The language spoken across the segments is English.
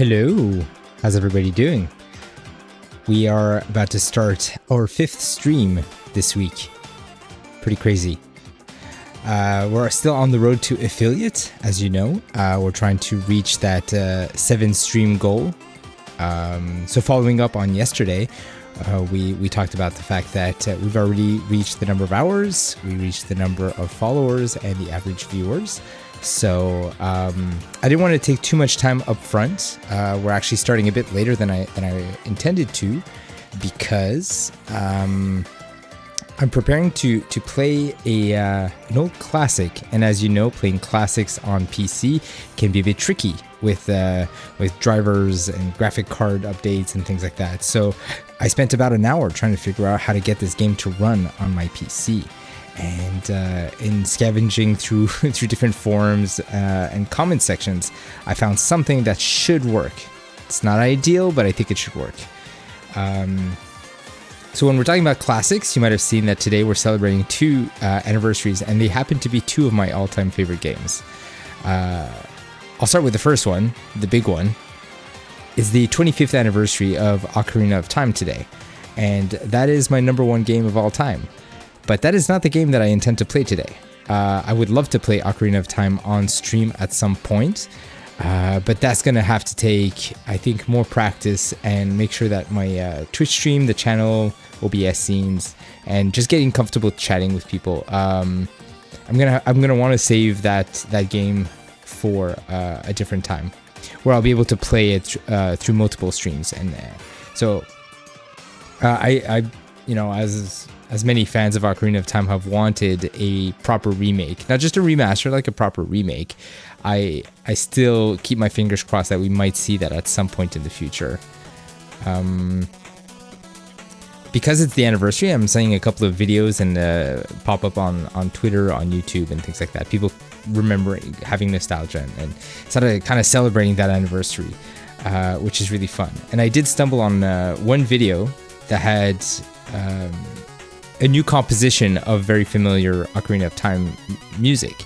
Hello, how's everybody doing? We are about to start our 5th stream this week. Pretty crazy. We're still on the road to affiliate, as you know. We're trying to reach that 7 stream goal. So following up on yesterday, we talked about the fact that we've already reached the number of hours, we reached the number of followers and the average viewers. So I didn't want to take too much time up front. We're actually starting a bit later than I intended to, because I'm preparing to play an old classic, and as you know, playing classics on PC can be a bit tricky with drivers and graphic card updates and things like that. So I spent about an hour trying to figure out how to get this game to run on my PC. And in scavenging through different forums and comment sections, I found something that should work. It's not ideal, but I think it should work. So when we're talking about classics, you might have seen that today we're celebrating 2 anniversaries, and they happen to be 2 of my all-time favorite games. I'll start with the first one, the big one. Is the 25th anniversary of Ocarina of Time today, and that is my number 1 game of all time. But that is not the game that I intend to play today. I would love to play Ocarina of Time on stream at some point, but that's going to have to take, I think, more practice and make sure that my Twitch stream, the channel, OBS scenes, and just getting comfortable chatting with people. I'm gonna want to save that game for a different time, where I'll be able to play it through multiple streams. And so I you know, as many fans of Ocarina of Time have wanted a proper remake, not just a remaster, like a proper remake, I still keep my fingers crossed that we might see that at some point in the future. Because it's the anniversary, I'm seeing a couple of videos and pop up on Twitter, on YouTube, and things like that. People remembering, having nostalgia, and sort of kind of celebrating that anniversary, which is really fun. And I did stumble on one video that had a new composition of very familiar Ocarina of Time music.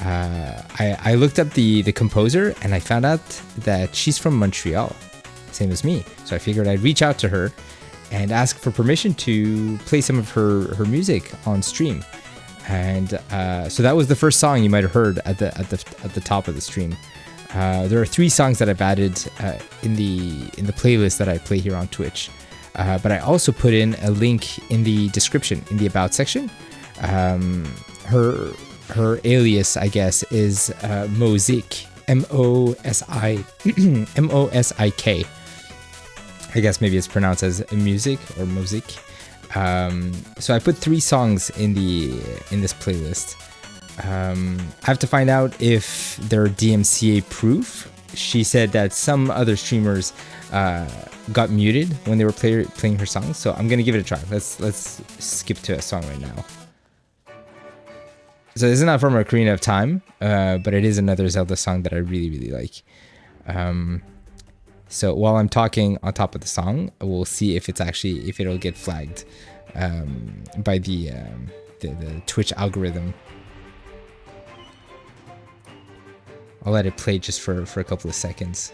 I looked up the composer, and I found out that she's from Montreal, same as me. So I figured I'd reach out to her and ask for permission to play some of her music on stream. And so that was the first song you might have heard at the top of the stream. There are 3 songs that I've added in the playlist that I play here on Twitch. But I also put in a link in the description, in the About section. Her alias, I guess, is Mosik, M-O-S-I-K. I guess maybe it's pronounced as music or Mosik. So I put 3 songs in this playlist. I have to find out if they're DMCA proof. She said that some other streamers got muted when they were playing her songs, so I'm gonna give it a try. Let's skip to a song right now. So this is not from Ocarina of Time, but it is another Zelda song that I really like. So while I'm talking on top of the song, we'll see if it'll get flagged by the Twitch algorithm. I'll let it play just for a couple of seconds.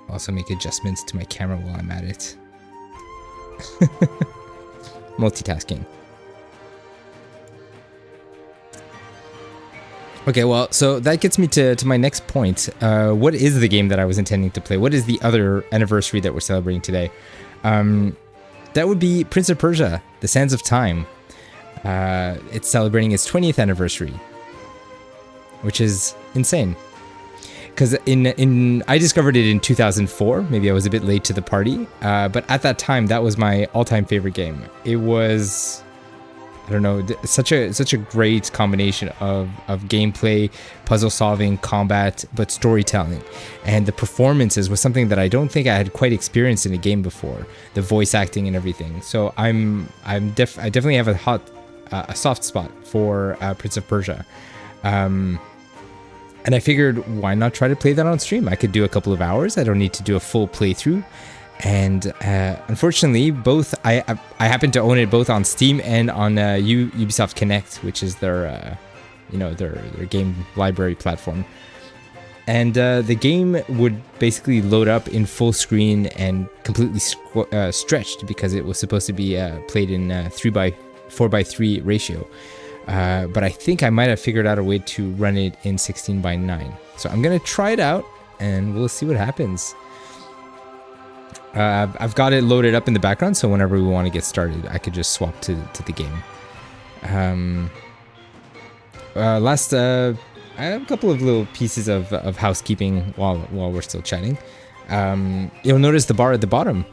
Also make adjustments to my camera while I'm at it. Multitasking. Okay, well, so that gets me to my next point. What is the game that I was intending to play? What is the other anniversary that we're celebrating today? That would be Prince of Persia, The Sands of Time. It's celebrating its 20th anniversary, which is insane. Because I discovered it in 2004. Maybe I was a bit late to the party, but at that time, that was my all-time favorite game. It was, I don't know, such a great combination of gameplay, puzzle solving, combat, but storytelling, and the performances was something that I don't think I had quite experienced in a game before. The voice acting and everything. So I definitely have a soft spot for Prince of Persia. And I figured, why not try to play that on stream? I could do a couple of hours. I don't need to do a full playthrough. And unfortunately, both I happen to own it both on Steam and on Ubisoft Connect, which is their their game library platform. And the game would basically load up in full screen and completely stretched because it was supposed to be played in 4:3 ratio. But I think I might have figured out a way to run it in 16:9. So I'm gonna try it out and we'll see what happens. I've got it loaded up in the background, so whenever we want to get started, I could just swap to the game. I have a couple of little pieces of housekeeping while we're still chatting. You'll notice the bar at the bottom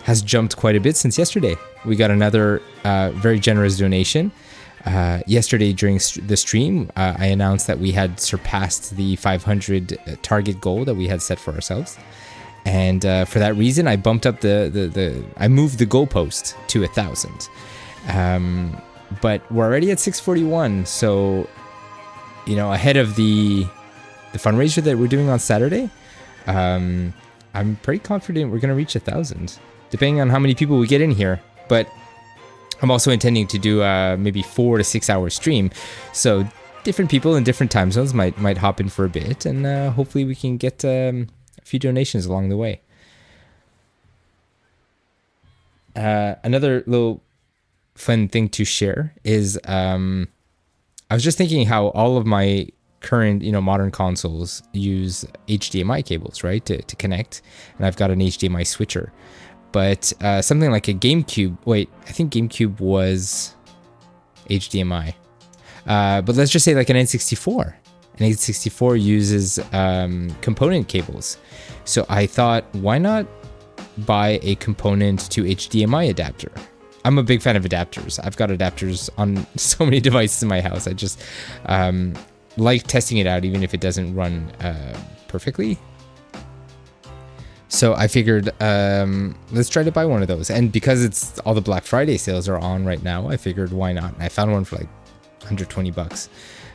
has jumped quite a bit since yesterday. We got another very generous donation. Yesterday during the stream, I announced that we had surpassed the 500 target goal that we had set for ourselves. And for that reason, I bumped up I moved the goalpost to 1,000. But we're already at 641, so ahead of the fundraiser that we're doing on Saturday, I'm pretty confident we're gonna reach 1,000, depending on how many people we get in here. But I'm also intending to do maybe 4 to 6 hour stream, so different people in different time zones might hop in for a bit, and hopefully we can get a few donations along the way. Another little fun thing to share is I was just thinking how all of my current modern consoles use HDMI cables, right, to connect, and I've got an HDMI switcher. But something like a GameCube, I think GameCube was HDMI, but let's just say like an N64. An N64 uses component cables, so I thought, why not buy a component to HDMI adapter? I'm a big fan of adapters. I've got adapters on so many devices in my house. I just like testing it out, even if it doesn't run perfectly. So I figured, let's try to buy one of those. And because it's all the Black Friday sales are on right now, I figured, why not? And I found one for like $120.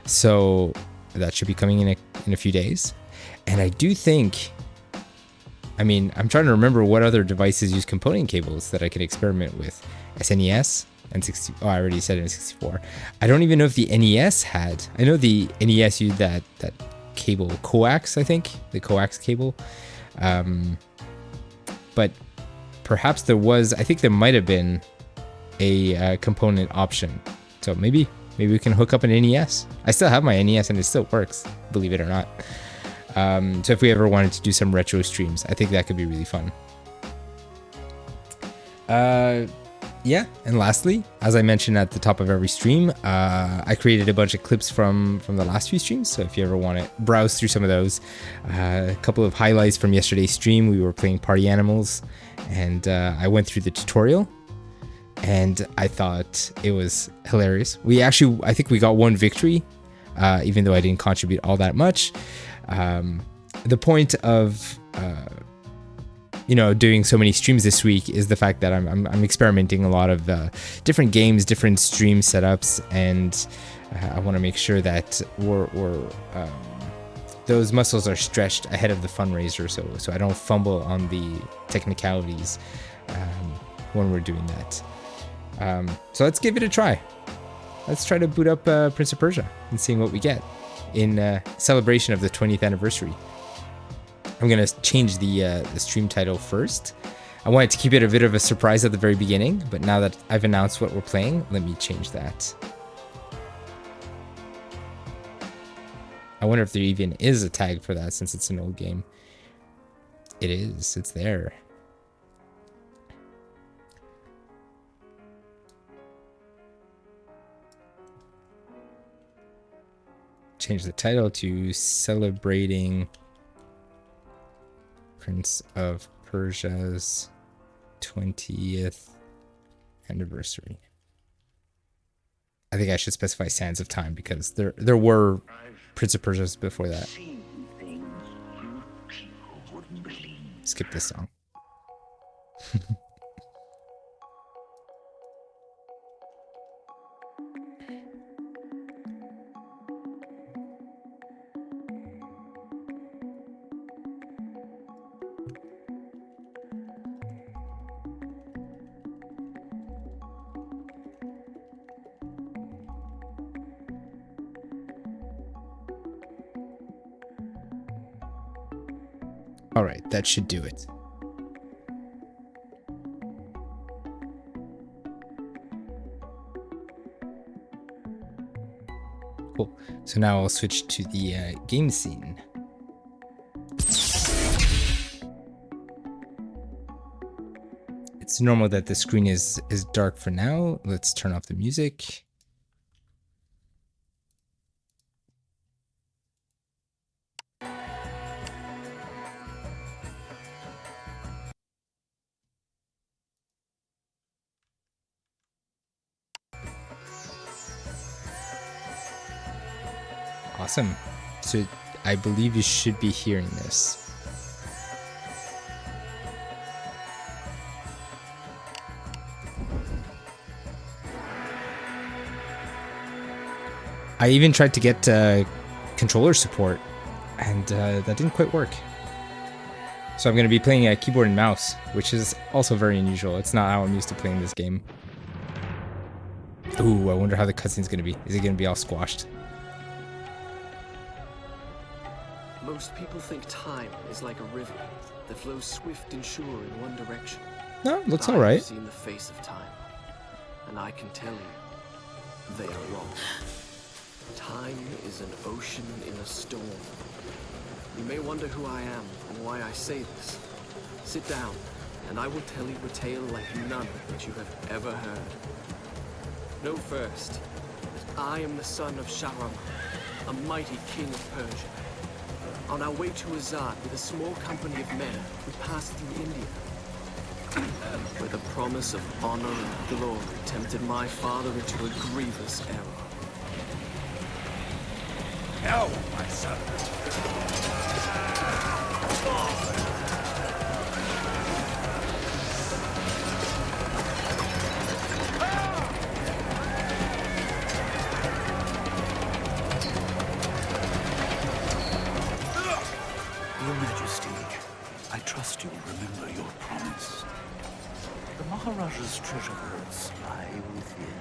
So that should be coming in a few days. And I do think, I'm trying to remember what other devices use component cables that I can experiment with. SNES, N60. Oh, I already said N64. I don't even know if the NES had. I know the NES used that cable, coax, I think, the coax cable. But perhaps there was. I think there might have been a component option. So maybe we can hook up an NES. I still have my NES and it still works, believe it or not. So if we ever wanted to do some retro streams, I think that could be really fun. Yeah, and lastly, as I mentioned at the top of every stream, I created a bunch of clips from the last few streams, so if you ever want to browse through some of those. A couple of highlights from yesterday's stream, we were playing Party Animals, and I went through the tutorial, and I thought it was hilarious. I think we got one victory, even though I didn't contribute all that much. The point of doing so many streams this week is the fact that I'm experimenting a lot of different games, different stream setups, and I want to make sure that those muscles are stretched ahead of the fundraiser, so I don't fumble on the technicalities when we're doing that. So let's give it a try. Let's try to boot up Prince of Persia and seeing what we get in celebration of the 20th anniversary. I'm going to change the stream title first. I wanted to keep it a bit of a surprise at the very beginning, but now that I've announced what we're playing, let me change that. I wonder if there even is a tag for that since it's an old game. It is. It's there. Change the title to Celebrating Prince of Persia's 20th anniversary. I think I should specify Sands of Time because there were Prince of Persia's before that. Skip this song. All right, that should do it. Cool. So now I'll switch to the game scene. It's normal that the screen is dark for now. Let's turn off the music. Awesome. So I believe you should be hearing this. I even tried to get controller support, and that didn't quite work. So I'm going to be playing a keyboard and mouse, which is also very unusual. It's not how I'm used to playing this game. Ooh, I wonder how the cutscene's going to be. Is it going to be all squashed? Most people think time is like a river that flows swift and sure in one direction. No, looks all right. I've seen the face of time, and I can tell you, they are wrong. Time is an ocean in a storm. You may wonder who I am and why I say this. Sit down, and I will tell you a tale like none that you have ever heard. Know first that I am the son of Shahram, a mighty king of Persia. On our way to Azad with a small company of men, we passed through India, where the promise of honor and glory tempted my father into a grievous error. No, my son. Your Majesty, I trust you will remember your promise. The Maharaja's treasure hoards lie within.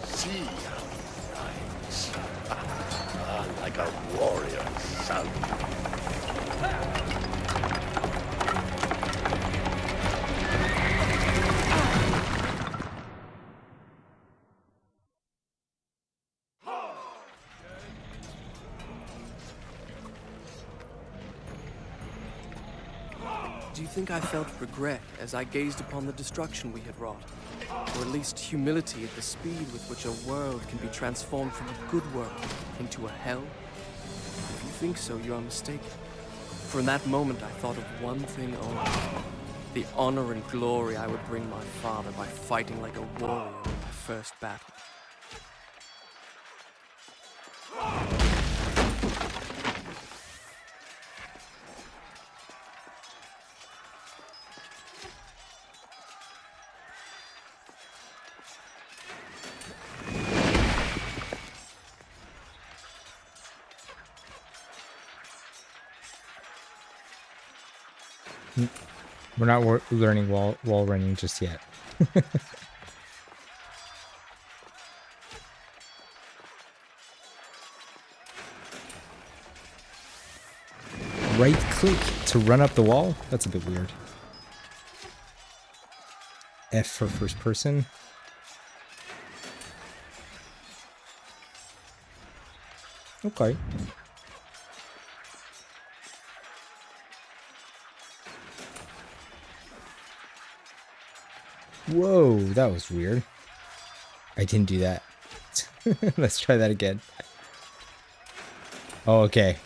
See how he rides. Like a warrior son. Do you think I felt regret as I gazed upon the destruction we had wrought? Or at least humility at the speed with which a world can be transformed from a good world into a hell? If you think so, you are mistaken. For in that moment I thought of one thing only. The honor and glory I would bring my father by fighting like a warrior in my first battle. We're not learning wall running just yet. Right click to run up the wall? That's a bit weird. F for first person. Okay. Whoa, that was weird. I didn't do that. Let's try that again. Oh, okay.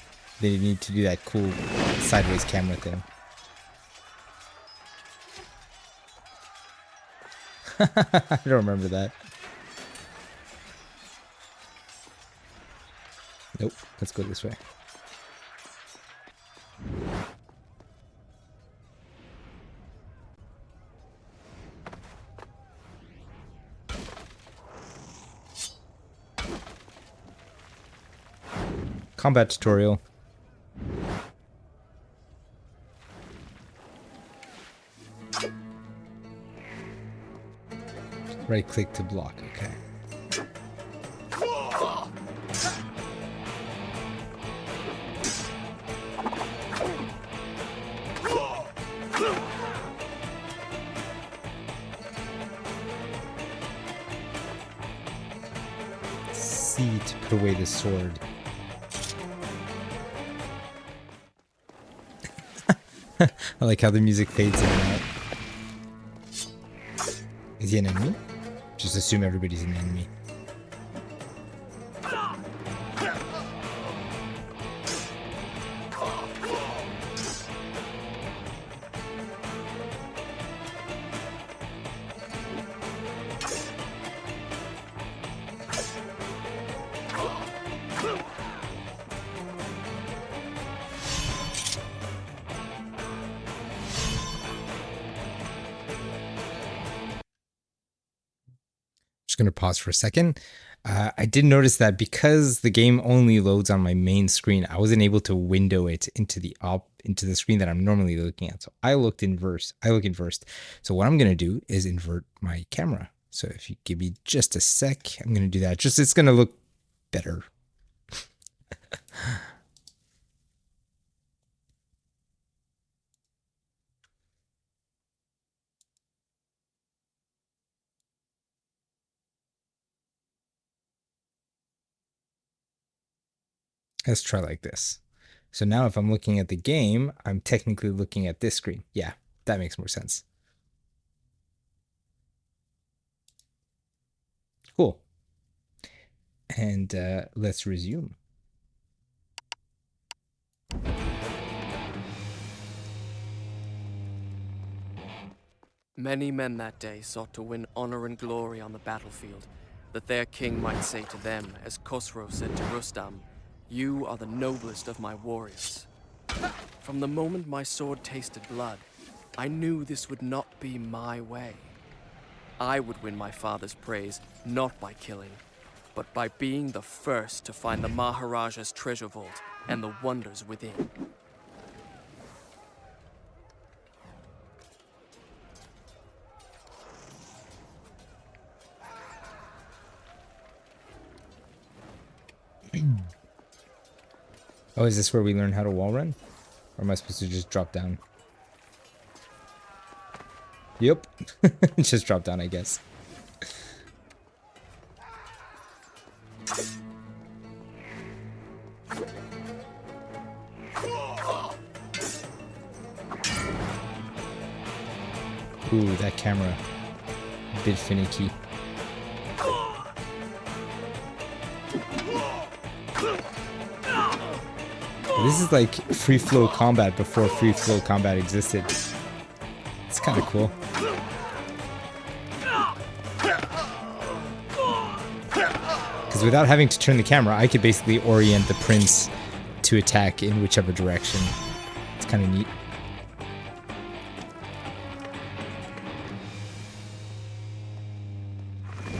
They need to do that cool sideways camera thing. I don't remember that. Nope, let's go this way. Combat tutorial. Right click to block, okay. C to put away the sword. I like how the music fades in and out. Is he an enemy? Just assume everybody's an enemy. Just going to pause for a second. I did notice that because the game only loads on my main screen, I wasn't able to window it into the screen that I'm normally looking at. So I look inverse. So what I'm going to do is invert my camera. So if you give me just a sec, I'm going to do that. It's going to look better. Let's try like this. So now if I'm looking at the game, I'm technically looking at this screen. Yeah, that makes more sense. Cool. And let's resume. Many men that day sought to win honor and glory on the battlefield, that their king might say to them, as Khosrow said to Rustam, "You are the noblest of my warriors." From the moment my sword tasted blood, I knew this would not be my way. I would win my father's praise, not by killing, but by being the first to find the Maharaja's treasure vault and the wonders within. Oh, is this where we learn how to wall run? Or am I supposed to just drop down? Yep. Just drop down, I guess. Ooh, that camera. A bit finicky. This is like free flow combat before free flow combat existed. It's kind of cool. Because without having to turn the camera, I could basically orient the prince to attack in whichever direction. It's kind of neat.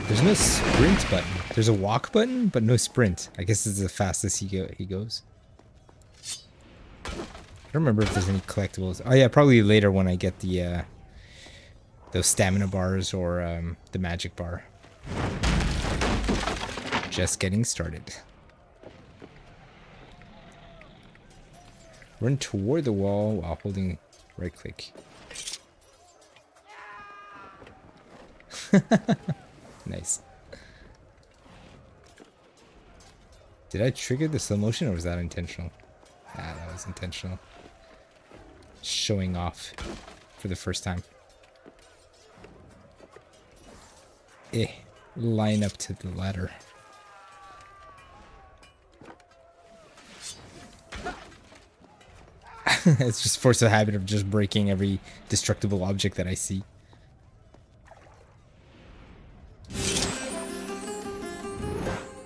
There's no sprint button. There's a walk button, but no sprint. I guess this is the fastest he goes. I don't remember if there's any collectibles. Oh yeah, probably later when I get the those stamina bars or the magic bar. Just getting started. Run toward the wall while holding right click. Nice. Did I trigger the slow motion or was that intentional? Ah, that was intentional. Showing off for the first time. Line up to the ladder. It's just force a habit of just breaking every destructible object that I see.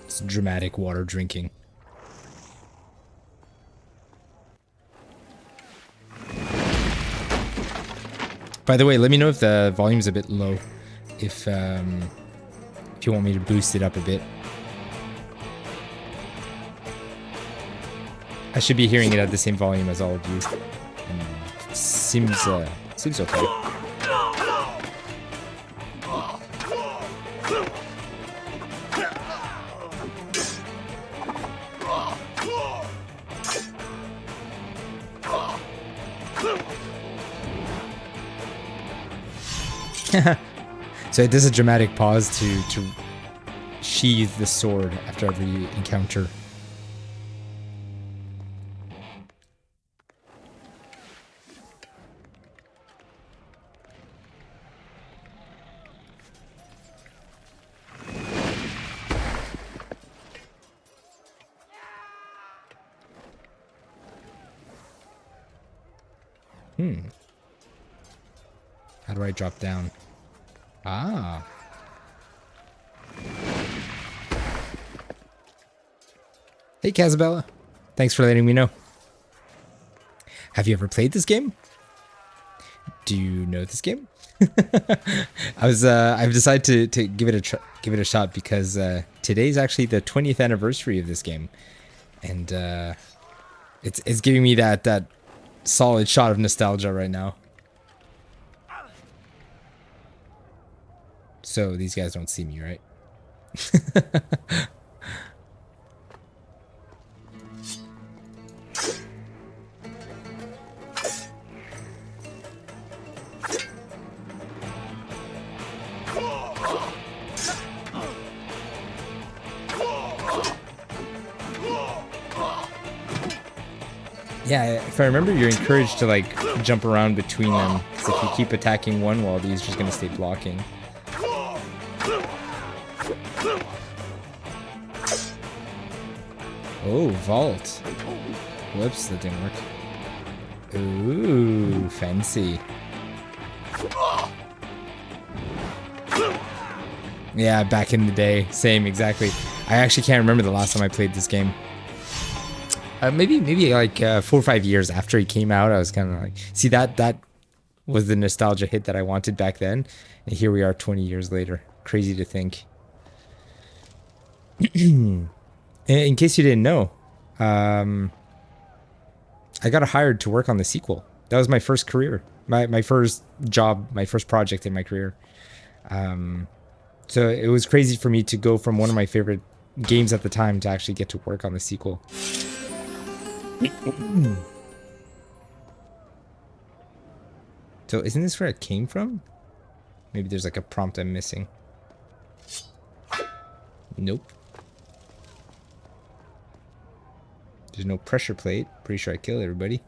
It's dramatic water drinking. By the way, let me know if the volume's a bit low. If you want me to boost it up a bit. I should be hearing it at the same volume as all of you. Seems okay. So it does a dramatic pause to sheathe the sword after every encounter. How do I drop down? Ah. Hey, Casabella. Thanks for letting me know. Have you ever played this game? Do you know this game? I've decided to give it a shot because today's actually the 20th anniversary of this game, and it's giving me that solid shot of nostalgia right now. So these guys don't see me, right? Yeah, if I remember, you're encouraged to like jump around between them. Because if you keep attacking one wall, he's just gonna stay blocking. Oh, vault. Whoops, that didn't work. Ooh, fancy. Yeah, back in the day. Same, exactly. I actually can't remember the last time I played this game. Maybe like 4 or 5 years after he came out, I was kind of like, see, that was the nostalgia hit that I wanted back then. And here we are 20 years later. Crazy to think. In case you didn't know, I got hired to work on the sequel. That was my first career, my first job, my first project in my career. So it was crazy for me to go from one of my favorite games at the time to actually get to work on the sequel. So isn't this where it came from? Maybe there's like a prompt I'm missing. Nope. There's no pressure plate. Pretty sure I killed everybody.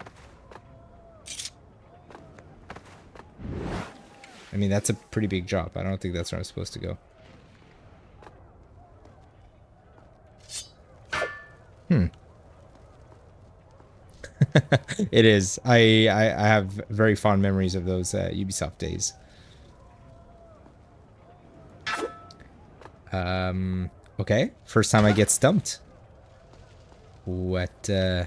I mean, that's a pretty big job. I don't think that's where I'm supposed to go. It is. I have very fond memories of those Ubisoft days. Okay. First time I get stumped. What? I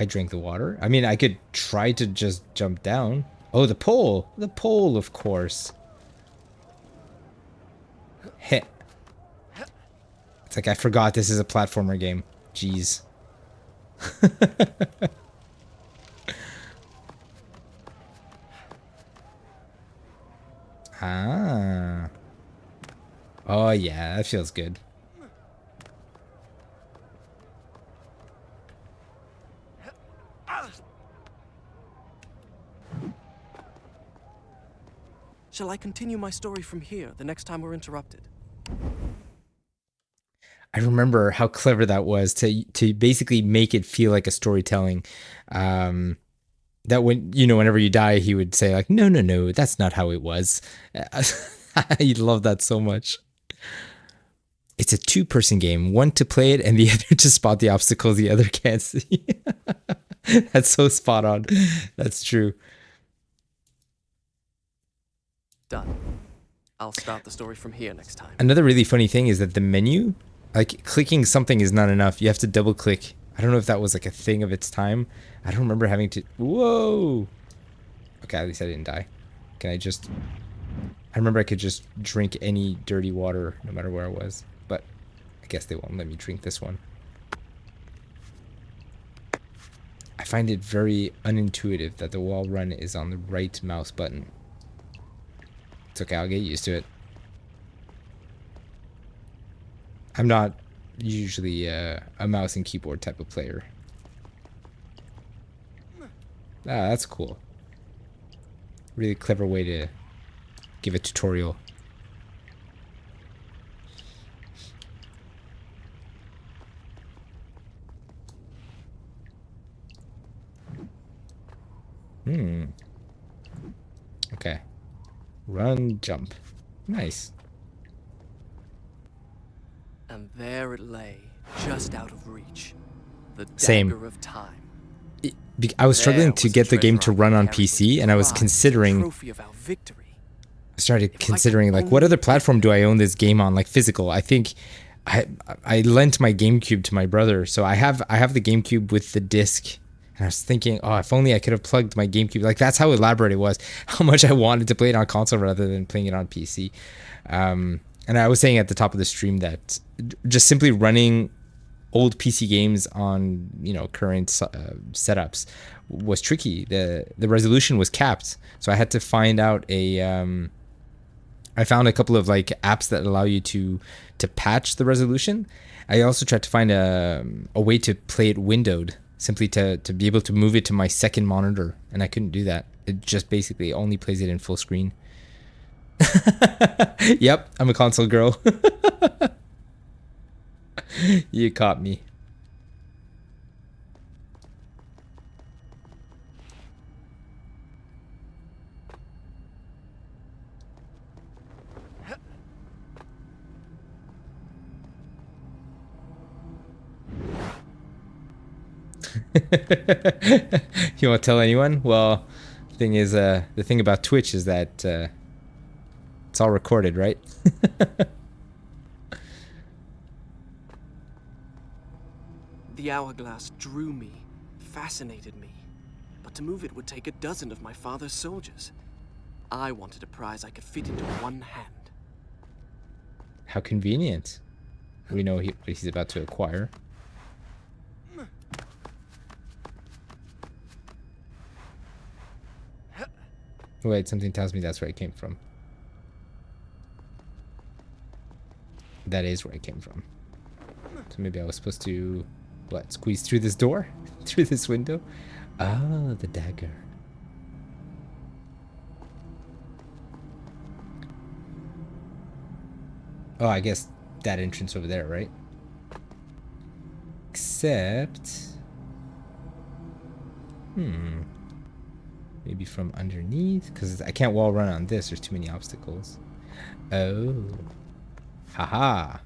drank the water. I mean, I could try to just jump down. Oh, the pole. The pole, of course. Heh. It's like I forgot this is a platformer game. Jeez. Ah. Oh, yeah, that feels good. Shall I continue my story from here the next time we're interrupted? I remember how clever that was to basically make it feel like a storytelling. That when, you know, whenever you die, he would say like, no, that's not how it was. I love that so much. It's a 2-person game, one to play it and the other to spot the obstacles the other can't see. That's so spot on. That's true. Done. I'll start the story from here next time. Another really funny thing is that the menu, like clicking something is not enough. You have to double click. I don't know if that was like a thing of its time. I don't remember having to. Whoa. Okay, at least I didn't die. Can I just. I remember I could just drink any dirty water no matter where I was. But I guess they won't let me drink this one. I find it very unintuitive that the wall run is on the right mouse button. It's okay, I'll get used to it. I'm not usually a mouse and keyboard type of player. Ah, that's cool. Really clever way to give a tutorial. Hmm. Okay. Run, jump. Nice. And there it lay, just out of reach. The Same. dagger of time. I was There struggling to was a get the game treasure to I run on inherited, PC, and I was prized, considering. trophy of our victory. I started If I could considering like what only other get platform there. do I own this game on, like physical. I think I lent my GameCube to my brother, so I have the GameCube with the disc. And I was thinking, oh, if only I could have plugged my GameCube. Like that's how elaborate it was. How much I wanted to play it on console rather than playing it on PC. And I was saying at the top of the stream that just simply running old PC games on current setups was tricky. The resolution was capped, so I had to find out I found a couple of like apps that allow you to patch the resolution. I also tried to find a way to play it windowed, simply to be able to move it to my second monitor, and I couldn't do that. It just basically only plays it in full screen. Yep, I'm a console girl. You caught me. You won't tell anyone? Well, thing is, the thing about Twitch is that it's all recorded, right? The hourglass drew me, fascinated me. But to move it would take a dozen of my father's soldiers. I wanted a prize I could fit into one hand. How convenient. We know what he's about to acquire. Wait, something tells me that's where it came from. That is where it came from. So maybe I was supposed to, what, squeeze through this door? Through this window? Oh, the dagger. Oh, I guess that entrance over there, right? Except... Maybe from underneath? Because I can't wall run on this. There's too many obstacles. Oh. Haha.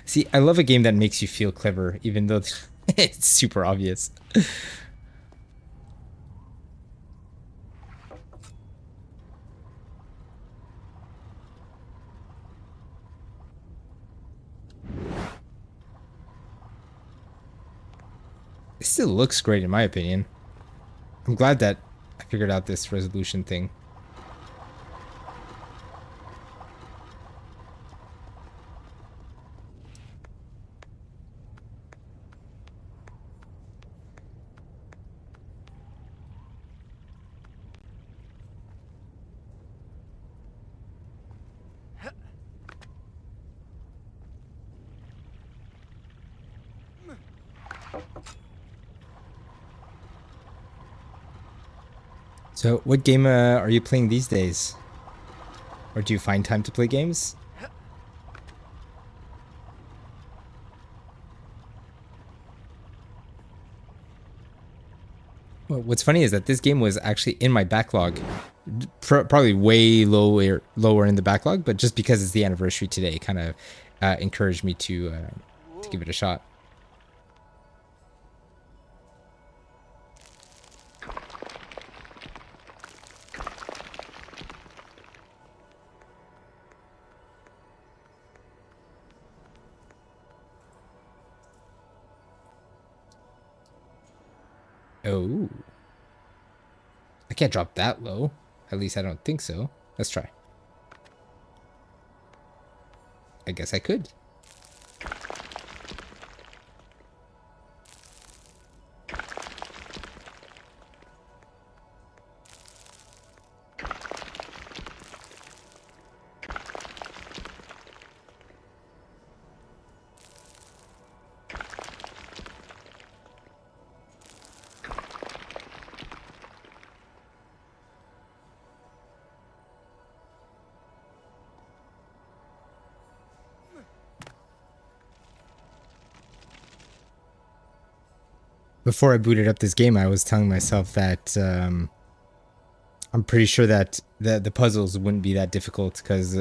See, I love a game that makes you feel clever, even though it's super obvious. It still looks great in my opinion. I'm glad that I figured out this resolution thing. So, what game are you playing these days? Or do you find time to play games? Well, what's funny is that this game was actually in my backlog, probably way lower in the backlog, but just because it's the anniversary today, it kind of encouraged me to give it a shot. Oh. I can't drop that low. At least I don't think so. Let's try. I guess I could. Before I booted up this game, I was telling myself that I'm pretty sure that the puzzles wouldn't be that difficult because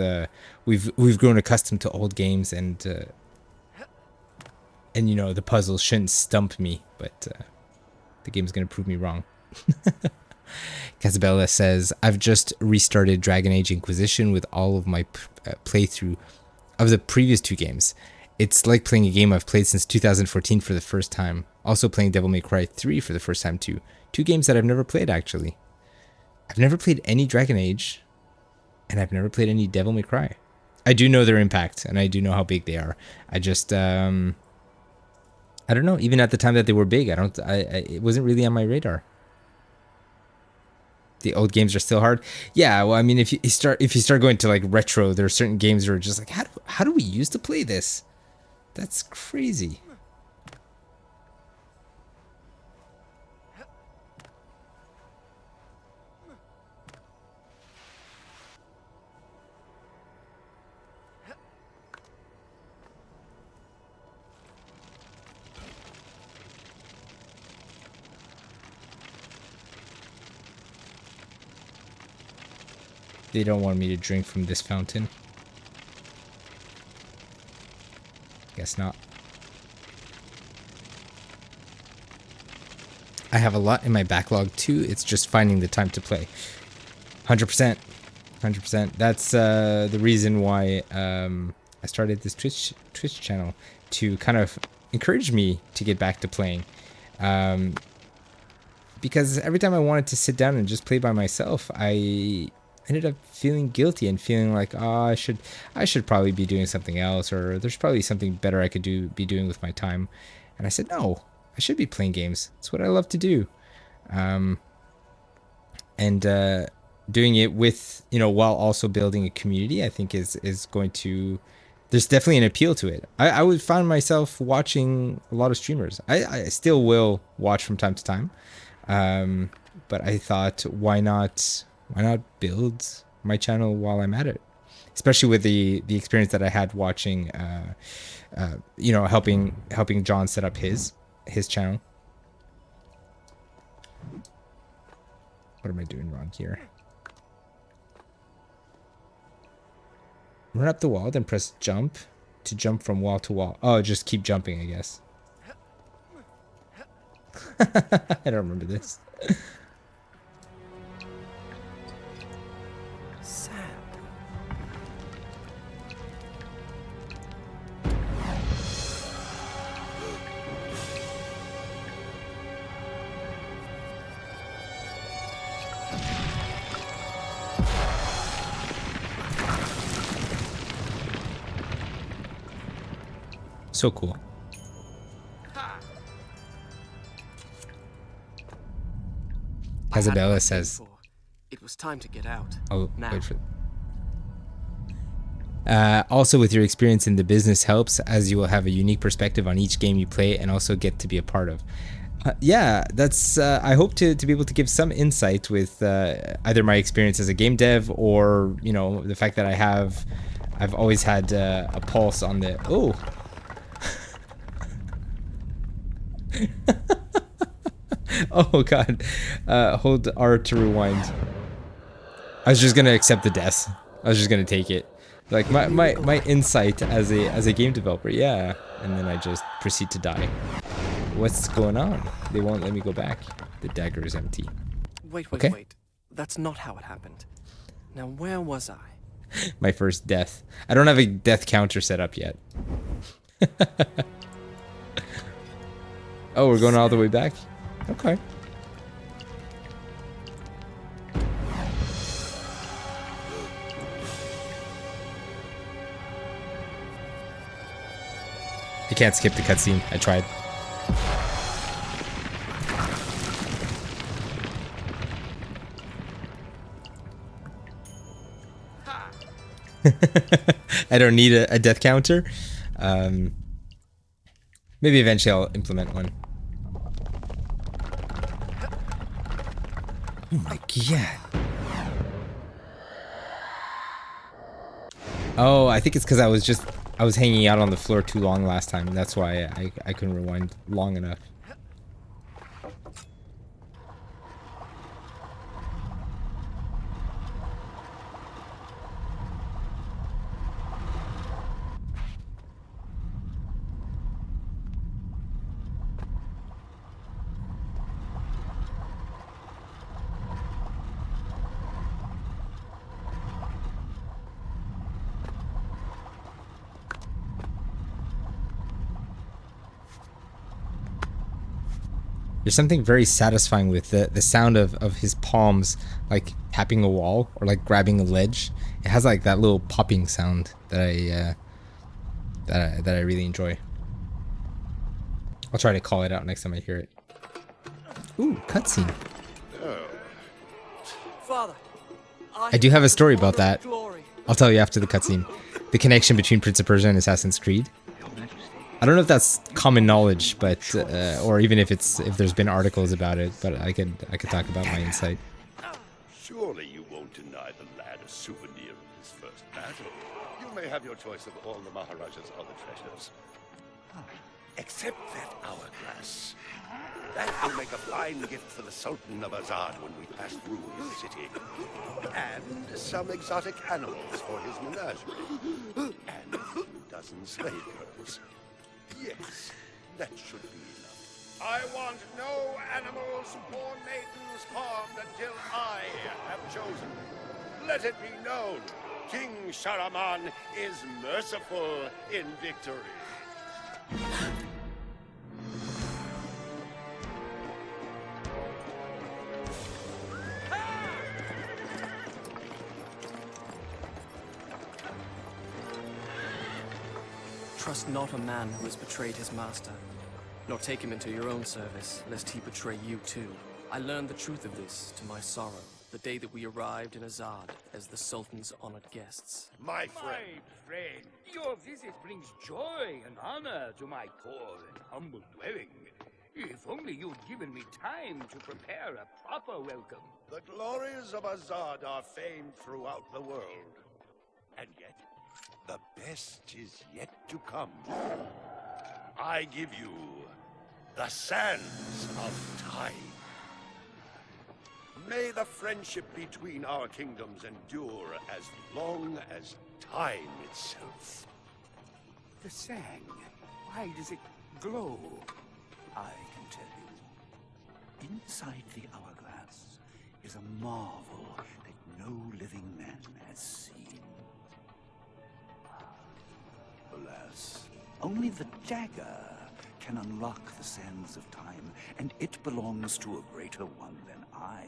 we've grown accustomed to old games, and you know, the puzzles shouldn't stump me, but the game's gonna prove me wrong. Casabella says, I've just restarted Dragon Age Inquisition with all of my playthrough of the previous two games. It's like playing a game I've played since 2014 for the first time. Also playing Devil May Cry 3 for the first time too. Two games that I've never played actually. I've never played any Dragon Age, and I've never played any Devil May Cry. I do know their impact, and I do know how big they are. I just, I don't know. Even at the time that they were big, it wasn't really on my radar. The old games are still hard. Yeah, well, I mean, if you start going to like retro, there are certain games where just like, how do we used to play this? That's crazy. They don't want me to drink from this fountain. Guess not. I have a lot in my backlog too. It's just finding the time to play. 100%. 100%. That's the reason why I started this Twitch channel, to kind of encourage me to get back to playing. Because every time I wanted to sit down and just play by myself, I ended up feeling guilty and feeling like, oh, I should probably be doing something else, or there's probably something better I could be doing with my time. And I said, no, I should be playing games. It's what I love to do. Doing it with, you know, while also building a community, I think is going to, there's definitely an appeal to it. I would find myself watching a lot of streamers. I still will watch from time to time. But I thought, why not build my channel while I'm at it? Especially with the experience that I had watching, you know, helping John set up his channel. What am I doing wrong here? Run up the wall, then press jump to jump from wall to wall. Oh, just keep jumping, I guess. I don't remember this. So cool. Casabella says, it was time to get out. Oh, now. wait for also, with your experience in the business helps, as you will have a unique perspective on each game you play and also get to be a part of. Yeah, that's I hope to be able to give some insight with either my experience as a game dev, or, you know, the fact that I've always had a pulse on the oh god, hold R to rewind. I was just gonna accept the death. I was just gonna take it, like my insight as a game developer. Yeah, and then I just proceed to die. What's going on? They won't let me go back. The dagger is empty. Wait. That's not how it happened. Now where was I? My first death. I don't have a death counter set up yet. Oh, we're going all the way back? Okay. I can't skip the cutscene. I tried. I don't need a death counter. Maybe eventually I'll implement one. Oh my god. Oh, I think it's because I was hanging out on the floor too long last time. That's why I couldn't rewind long enough. There's something very satisfying with the sound of his palms like tapping a wall or like grabbing a ledge. It has like that little popping sound that I really enjoy. I'll try to call it out next time I hear it. Ooh, cutscene. Father, I do have a story about that. Glory. I'll tell you after the cutscene. The connection between Prince of Persia and Assassin's Creed. I don't know if that's common knowledge, but or even if there's been articles about it. But I could talk about my insight. Surely you won't deny the lad a souvenir of his first battle. You may have your choice of all the Maharaja's other treasures. Except that hourglass. That will make a fine gift for the Sultan of Azad when we pass through his city. And some exotic animals for his menagerie. And a few dozen slave girls. Yes, that should be enough. I want no animals or maidens harmed until I have chosen. Let it be known, King Sharaman is merciful in victory. Trust not a man who has betrayed his master, nor take him into your own service, lest he betray you too. I learned the truth of this to my sorrow, the day that we arrived in Azad as the Sultan's honored guests. My friend. Your visit brings joy and honor to my poor and humble dwelling. If only you'd given me time to prepare a proper welcome. The glories of Azad are famed throughout the world. And yet, the best is yet to come. I give you the sands of time. May the friendship between our kingdoms endure as long as time itself. The sand, why does it glow? I can tell you. Inside the hourglass is a marvel that no living man has seen. Alas, only the dagger can unlock the sands of time, and it belongs to a greater one than I.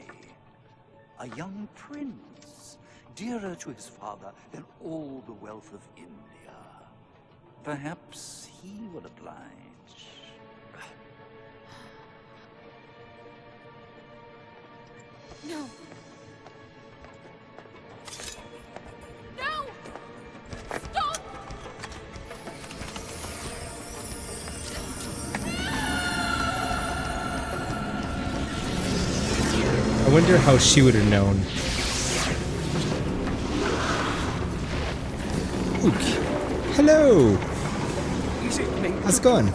A young prince, dearer to his father than all the wealth of India. Perhaps he will oblige. No. No! Stop! I wonder how she would have known. Luke. Hello! How's it going?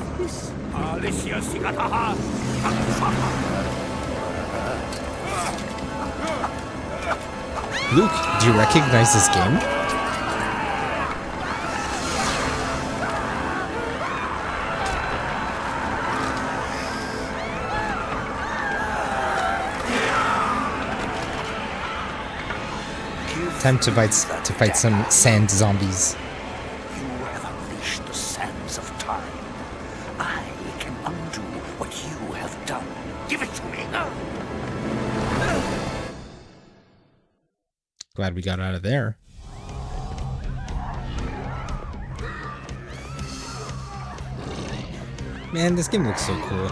Luke, do you recognize this game? Time to fight some sand zombies. You have unleashed the sands of time. I can undo what you have done. Give it to me. Glad we got out of there. Man, this game looks so cool.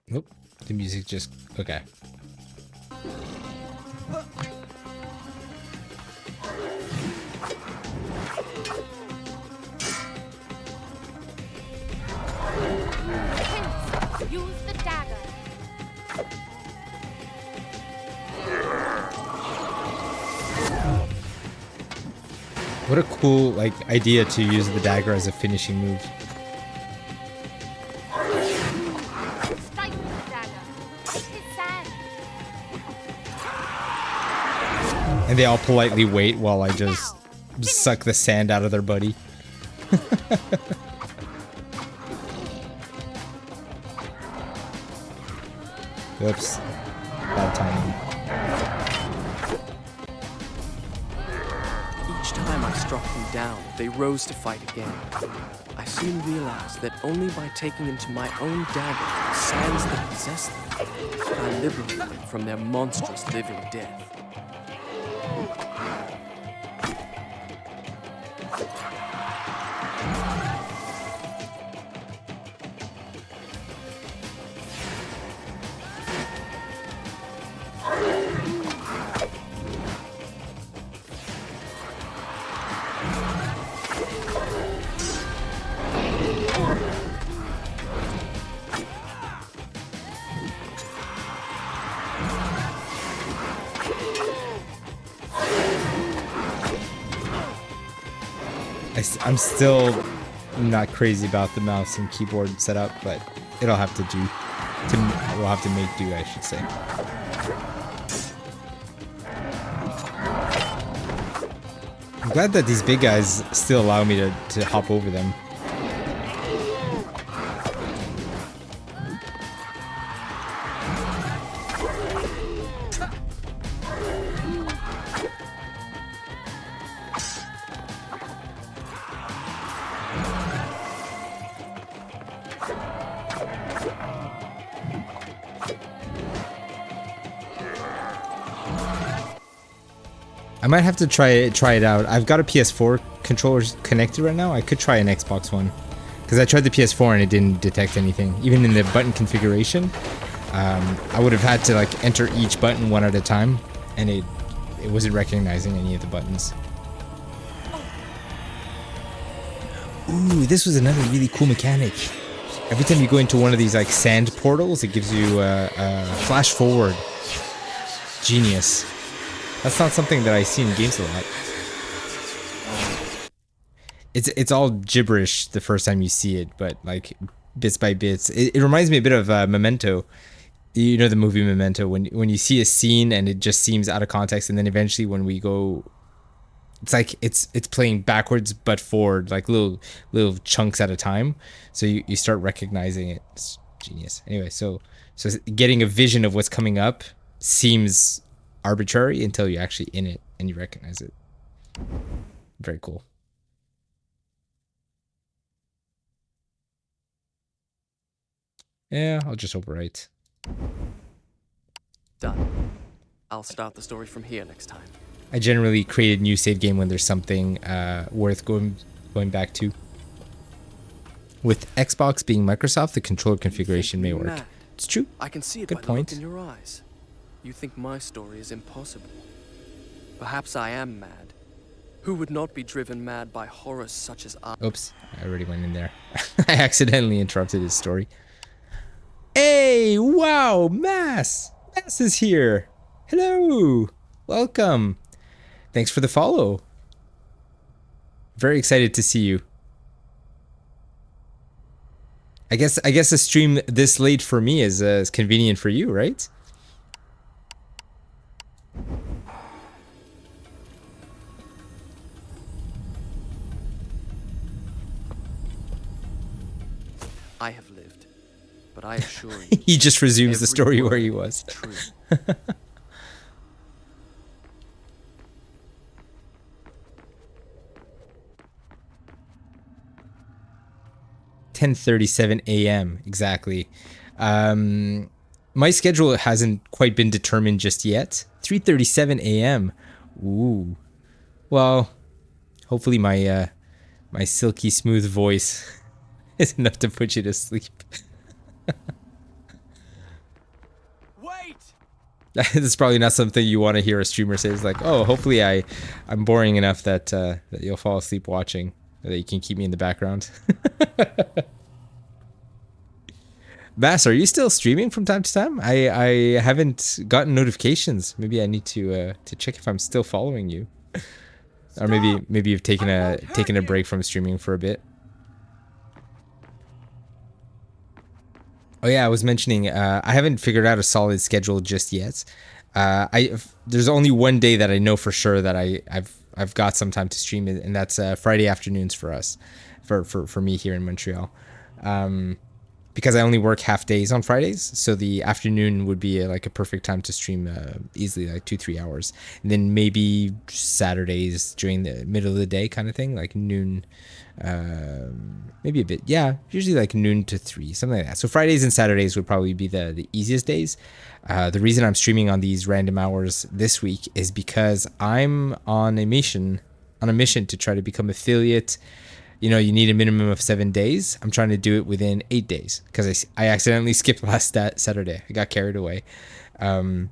Nope, the music just... okay. Use the dagger. What a cool, like, idea to use the dagger as a finishing move. Strike with the dagger. It is sand. And they all politely wait while I just suck the sand out of their buddy. Oops. Bad timing. Each time I struck them down, they rose to fight again. I soon realized that only by taking into my own dagger the sands that possess them, could I liberate them from their monstrous living death. I'm still not crazy about the mouse and keyboard setup, but it'll have to do. We'll have to make do, I should say. I'm glad that these big guys still allow me to hop over them. I might have to try it out. I've got a PS4 controller connected right now. I could try an Xbox one, because I tried the PS4 and it didn't detect anything. Even in the button configuration, I would have had to like enter each button one at a time, and it wasn't recognizing any of the buttons. Ooh, this was another really cool mechanic. Every time you go into one of these like sand portals, it gives you a flash forward. Genius. That's not something that I see in games a lot. It's all gibberish the first time you see it, but like bits by bits. It reminds me a bit of Memento. You know the movie Memento, when you see a scene and it just seems out of context, and then eventually when we go, it's like it's playing backwards but forward, like little chunks at a time. So you start recognizing it. It's genius. Anyway, so getting a vision of what's coming up seems arbitrary until you're actually in it and you recognize it. Very cool. Yeah, I'll just overwrite. Done. I'll start the story from here next time. I generally create a new save game when there's something worth going back to. With Xbox being Microsoft, the controller configuration may work. Mad. It's true. I can see it Good by the point. look in your eyes. You think my story is impossible. Perhaps I am mad. Who would not be driven mad by horrors such as I? Oops, I already went in there. I accidentally interrupted his story. Hey, wow, Mass! Mass is here. Hello, welcome. Thanks for the follow. Very excited to see you. I guess a stream this late for me is convenient for you, right? I have lived, but I assure you, He just resumes the every story where word he is was. true. 10:37 a.m. exactly. My schedule hasn't quite been determined just yet. 3:37 a.m. Ooh. Well, hopefully my my silky smooth voice is enough to put you to sleep. Wait! That's probably not something you want to hear a streamer say. It's like, oh, hopefully I'm boring enough that that you'll fall asleep watching, or that you can keep me in the background. Bass, are you still streaming from time to time? I haven't gotten notifications. Maybe I need to check if I'm still following you, or maybe you've taken a break from streaming for a bit. Oh yeah, I was mentioning I haven't figured out a solid schedule just yet. There's only one day that I know for sure that I've got some time to stream it, and that's Friday afternoons for us, for me here in Montreal. because I only work half days on Fridays, so the afternoon would be like a perfect time to stream easily, like 2-3 hours, and then maybe Saturdays during the middle of the day kind of thing, like noon, maybe a bit, yeah, usually like noon to 3, something like that. So Fridays and Saturdays would probably be the easiest days. The reason I'm streaming on these random hours this week is because I'm on a mission to try to become affiliate. You know, you need a minimum of 7 days. I'm trying to do it within 8 days because I accidentally skipped last Saturday. I got carried away. But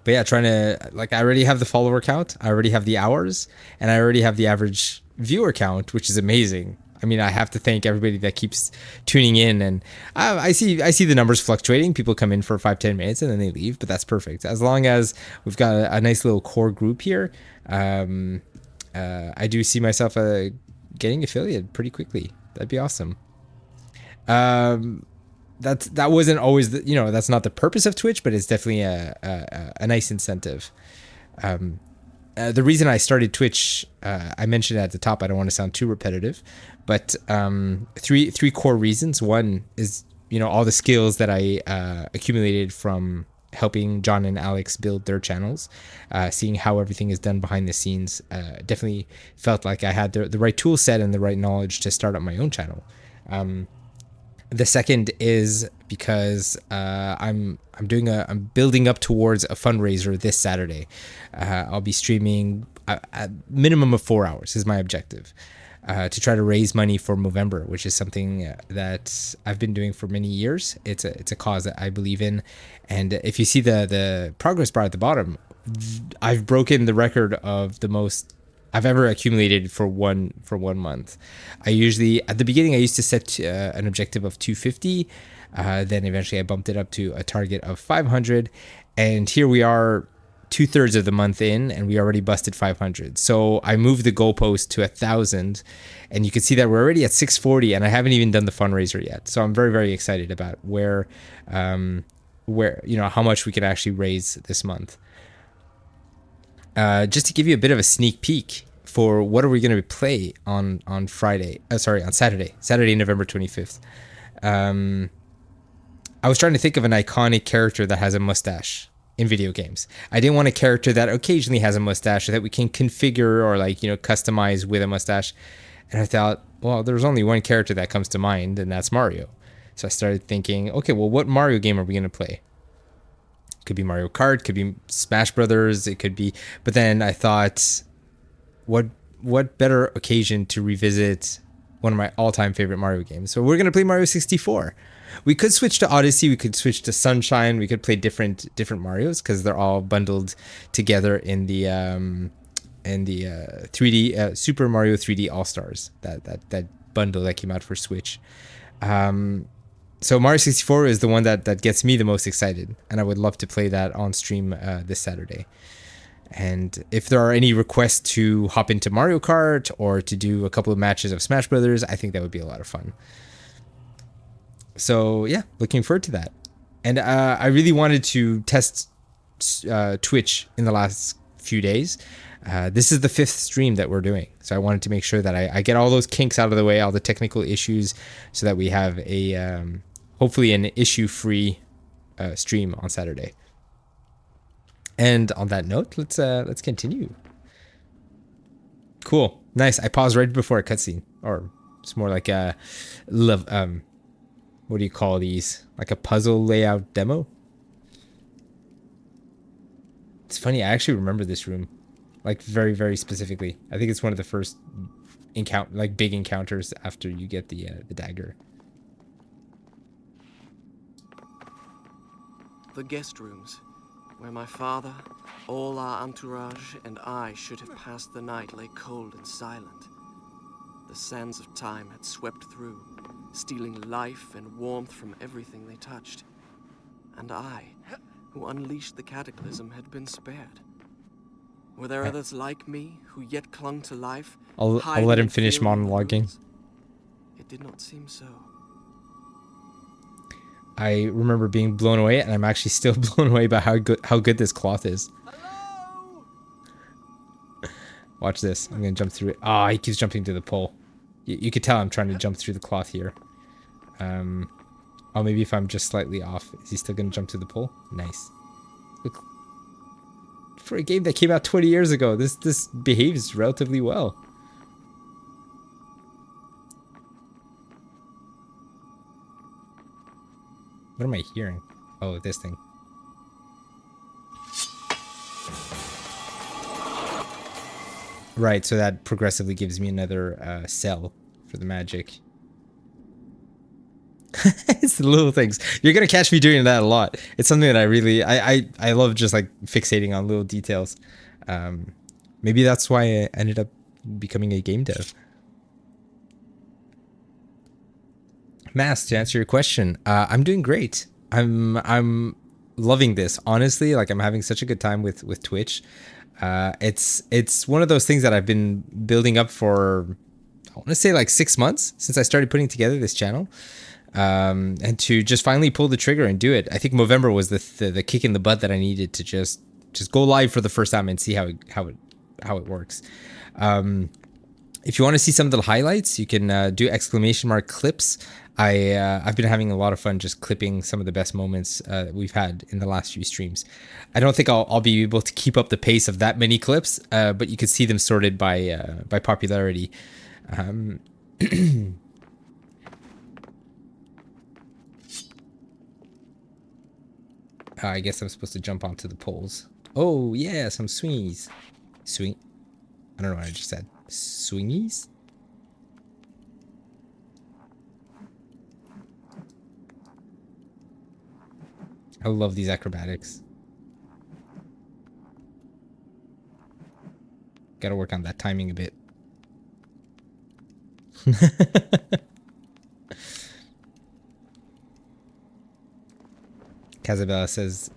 yeah, trying to, like, I already have the follower count. I already have the hours, and I already have the average viewer count, which is amazing. I mean, I have to thank everybody that keeps tuning in, and I see the numbers fluctuating. People come in for 5-10 minutes and then they leave, but that's perfect. As long as we've got a nice little core group here, I do see myself getting affiliate pretty quickly. That'd be awesome. That wasn't always that's not the purpose of Twitch, but it's definitely a nice incentive. The reason I started Twitch, I mentioned at the top, I don't want to sound too repetitive, but three core reasons. One is, all the skills that I accumulated from helping John and Alex build their channels, seeing how everything is done behind the scenes, definitely felt like I had the right tool set and the right knowledge to start up my own channel. The second is because I'm building up towards a fundraiser this Saturday. I'll be streaming a minimum of 4 hours is my objective, to try to raise money for Movember, which is something that I've been doing for many years. It's a cause that I believe in, and if you see the progress bar at the bottom, I've broken the record of the most I've ever accumulated for one month. I usually, at the beginning, I used to set an objective of 250. Then eventually I bumped it up to a target of 500. And here we are 2/3 of the month in, and we already busted 500. So I moved the goalpost to 1,000, and you can see that we're already at 640, and I haven't even done the fundraiser yet. So I'm very, very excited about where how much we can actually raise this month. Just to give you a bit of a sneak peek for what are we going to play on Saturday, November 25th. I was trying to think of an iconic character that has a mustache in video games. I didn't want a character that occasionally has a mustache that we can configure or customize with a mustache. And I thought, well, there's only one character that comes to mind, and that's Mario. So I started thinking, okay, well, what Mario game are we going to play? Could be Mario Kart, could be Smash Brothers, it could be, but then I thought, what better occasion to revisit one of my all-time favorite Mario games? So we're going to play Mario 64. We could switch to Odyssey, we could switch to Sunshine, we could play different Marios because they're all bundled together in the 3D Super Mario 3D All-Stars, that bundle that came out for Switch. So Mario 64 is the one that gets me the most excited, and I would love to play that on stream this Saturday. And if there are any requests to hop into Mario Kart or to do a couple of matches of Smash Brothers, I think that would be a lot of fun. So yeah, looking forward to that. And I really wanted to test Twitch in the last few days. This is the 5th stream that we're doing, so I wanted to make sure that I get all those kinks out of the way, all the technical issues, so that we have a hopefully an issue-free stream on Saturday. And on that note, let's continue. Cool, nice. I paused right before a cutscene, or it's more like a what do you call these? Like a puzzle layout demo. It's funny, I actually remember this room, like very, very specifically. I think it's one of the first big encounters after you get the dagger. The guest rooms, where my father, all our entourage, and I should have passed the night, lay cold and silent. The sands of time had swept through, stealing life and warmth from everything they touched. And I, who unleashed the cataclysm, had been spared. Were there others like me who yet clung to life? I'll let him finish monologuing. It did not seem so. I remember being blown away, and I'm actually still blown away by how good this cloth is. Hello? Watch this. I'm gonna jump through it. Ah, he keeps jumping to the pole. You could tell I'm trying to jump through the cloth here. Oh, maybe if I'm just slightly off. Is he still gonna jump to the pole? Nice. Look, for a game that came out 20 years ago, this behaves relatively well. What am I hearing? Oh, this thing. Right, so that progressively gives me another cell for the magic. It's the little things. You're gonna catch me doing that a lot. It's something that I really, I love just like fixating on little details. Maybe that's why I ended up becoming a game dev. Mass, to answer your question, I'm doing great. I'm loving this. Honestly, like I'm having such a good time with Twitch. It's one of those things that I've been building up for, I want to say like 6 months since I started putting together this channel. And to just finally pull the trigger and do it. I think Movember was the kick in the butt that I needed to just go live for the first time and see how it works. If you want to see some of the highlights, you can do !clips. I've been having a lot of fun just clipping some of the best moments that we've had in the last few streams. I don't think I'll be able to keep up the pace of that many clips, but you can see them sorted by popularity. I guess I'm supposed to jump onto the poles. Oh yeah, some swingies. Swing. I don't know what I just said. Swingies? I love these acrobatics. Gotta work on that timing a bit. Casabella says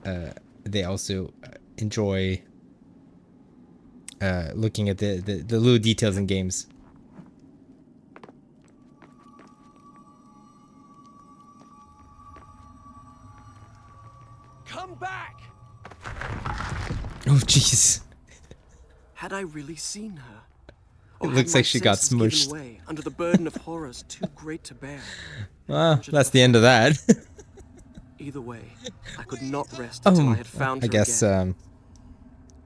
they also enjoy looking at the little details in games. Come back! Oh jeez. Had I really seen her? It Or had looks my like she got senses given smushed. way under the burden of horrors too great to bear? Well, that's the end of that. Either way, I could not rest until I had found I her guess again.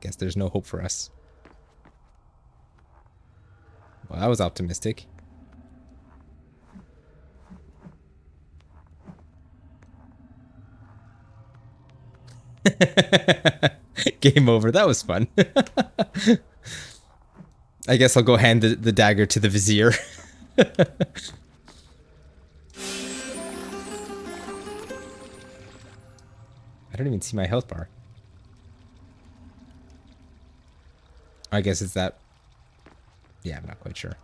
guess there's no hope for us. Well, that was optimistic. Game over. That was fun. I guess I'll go hand the dagger to the vizier. I don't even see my health bar. I guess it's that. Yeah, I'm not quite sure.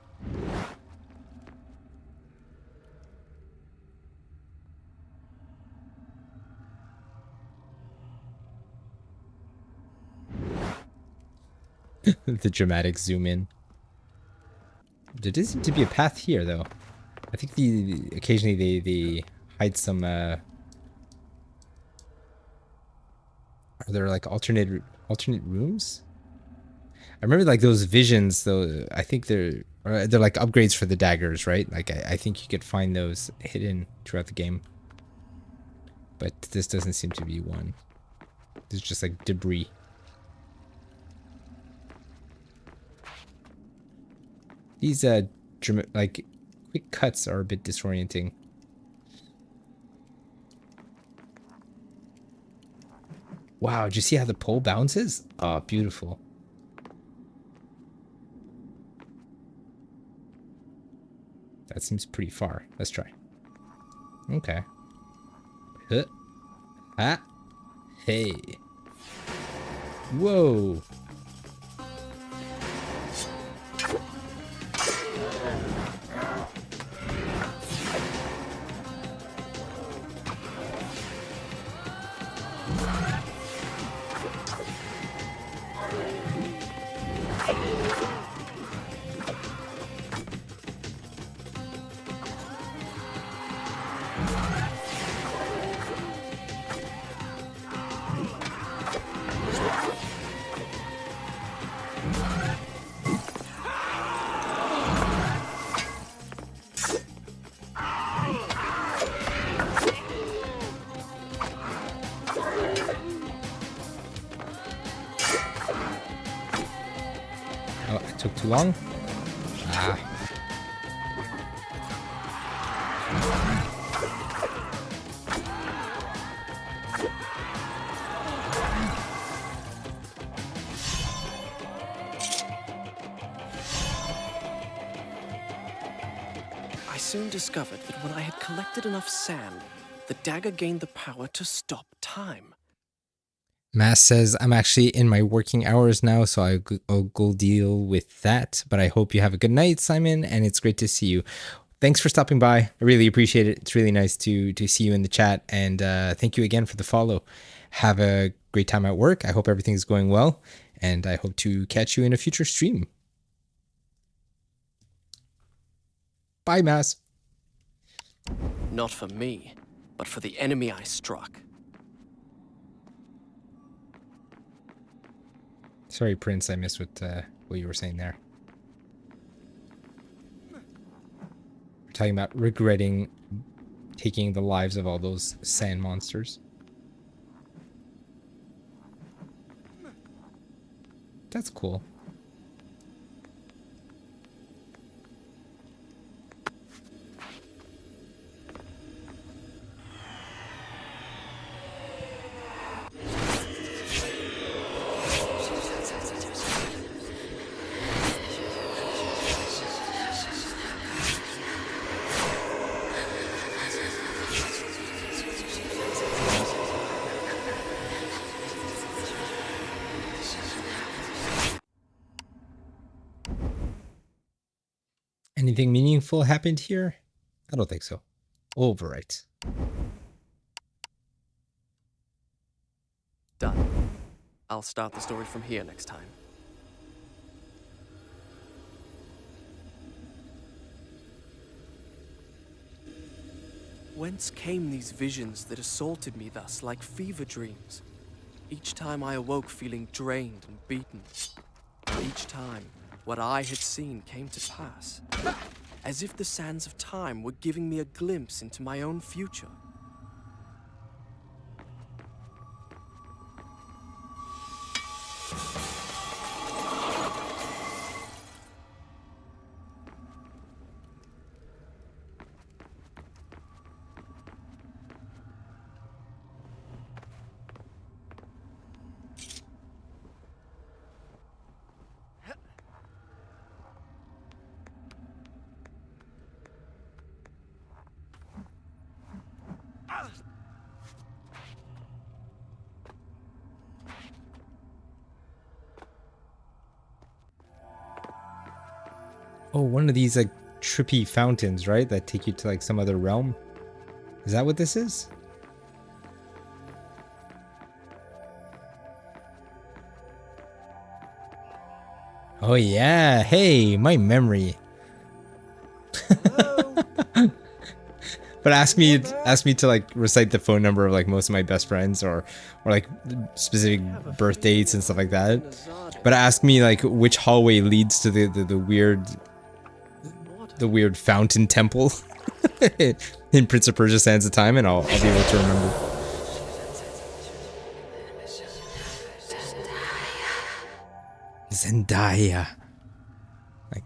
The dramatic zoom in. There does seem to be a path here, though. I think occasionally they hide some. Are there like alternate rooms? I remember like those visions, though. I think they're like upgrades for the daggers, right? Like I think you could find those hidden throughout the game. But this doesn't seem to be one. There's just like debris. These like quick cuts are a bit disorienting. Wow, did you see how the pole bounces? Oh, beautiful. That seems pretty far. Let's try. Okay. Huh. Ah. Hey. Whoa. Took too long. Ah. I soon discovered that when I had collected enough sand, the dagger gained the power to stop time. Mass says, I'm actually in my working hours now, so I'll go deal with that. But I hope you have a good night, Simon, and it's great to see you. Thanks for stopping by. I really appreciate it. It's really nice to see you in the chat, and thank you again for the follow. Have a great time at work. I hope everything's going well, and I hope to catch you in a future stream. Bye, Mass. Not for me, but for the enemy I struck. Sorry, Prince, I missed what you were saying there. We're talking about regretting taking the lives of all those sand monsters. That's cool. Anything meaningful happened here? I don't think so. Overwrite. Done. I'll start the story from here next time. Whence came these visions that assaulted me thus like fever dreams? Each time I awoke feeling drained and beaten. Each time, what I had seen came to pass. As if the sands of time were giving me a glimpse into my own future. Oh, one of these like trippy fountains, right? That take you to like some other realm. Is that what this is? Oh yeah. Hey, my memory. But ask me to like recite the phone number of like most of my best friends or like specific birth dates and stuff like that. But ask me like which hallway leads to the weird fountain temple in Prince of Persia Sands of Time, and I'll be able to remember. Zendaya. Like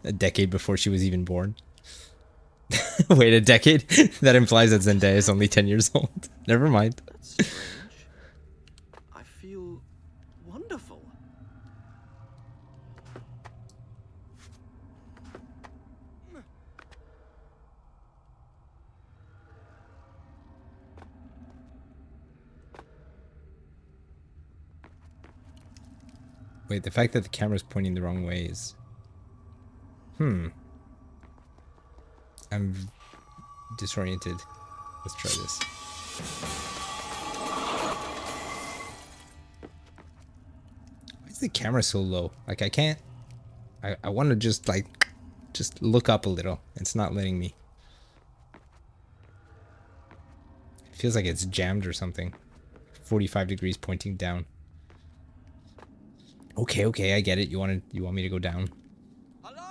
a decade before she was even born. Wait, a decade? That implies that Zendaya is only 10 years old. Never mind. That's strange. I feel wonderful. Wait, the fact that the camera's pointing the wrong way is... I'm disoriented. Let's try this. Why is the camera so low? Like I can't... I want to just look up a little. It's not letting me. It feels like it's jammed or something. 45 degrees pointing down. Okay, I get it. You want me to go down? Hello?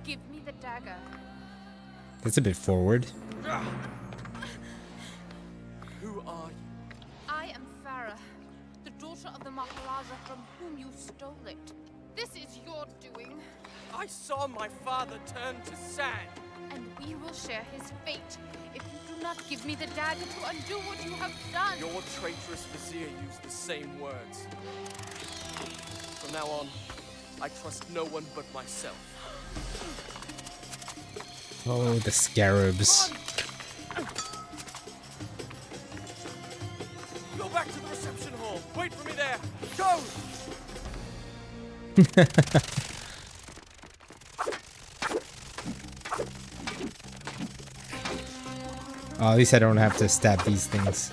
Give me the dagger. That's a bit forward. Who are you? I am Farah, the daughter of the Maharaja from whom you stole it. This is your doing, I saw my father turn to sand. and we will share his fate if you do not give me the dagger to undo what you have done. Your traitorous vizier used the same words. From now on, I trust no one but myself. Oh, the scarabs. Go back to the reception hall. Wait for me there. Go! Oh, at least I don't have to stab these things.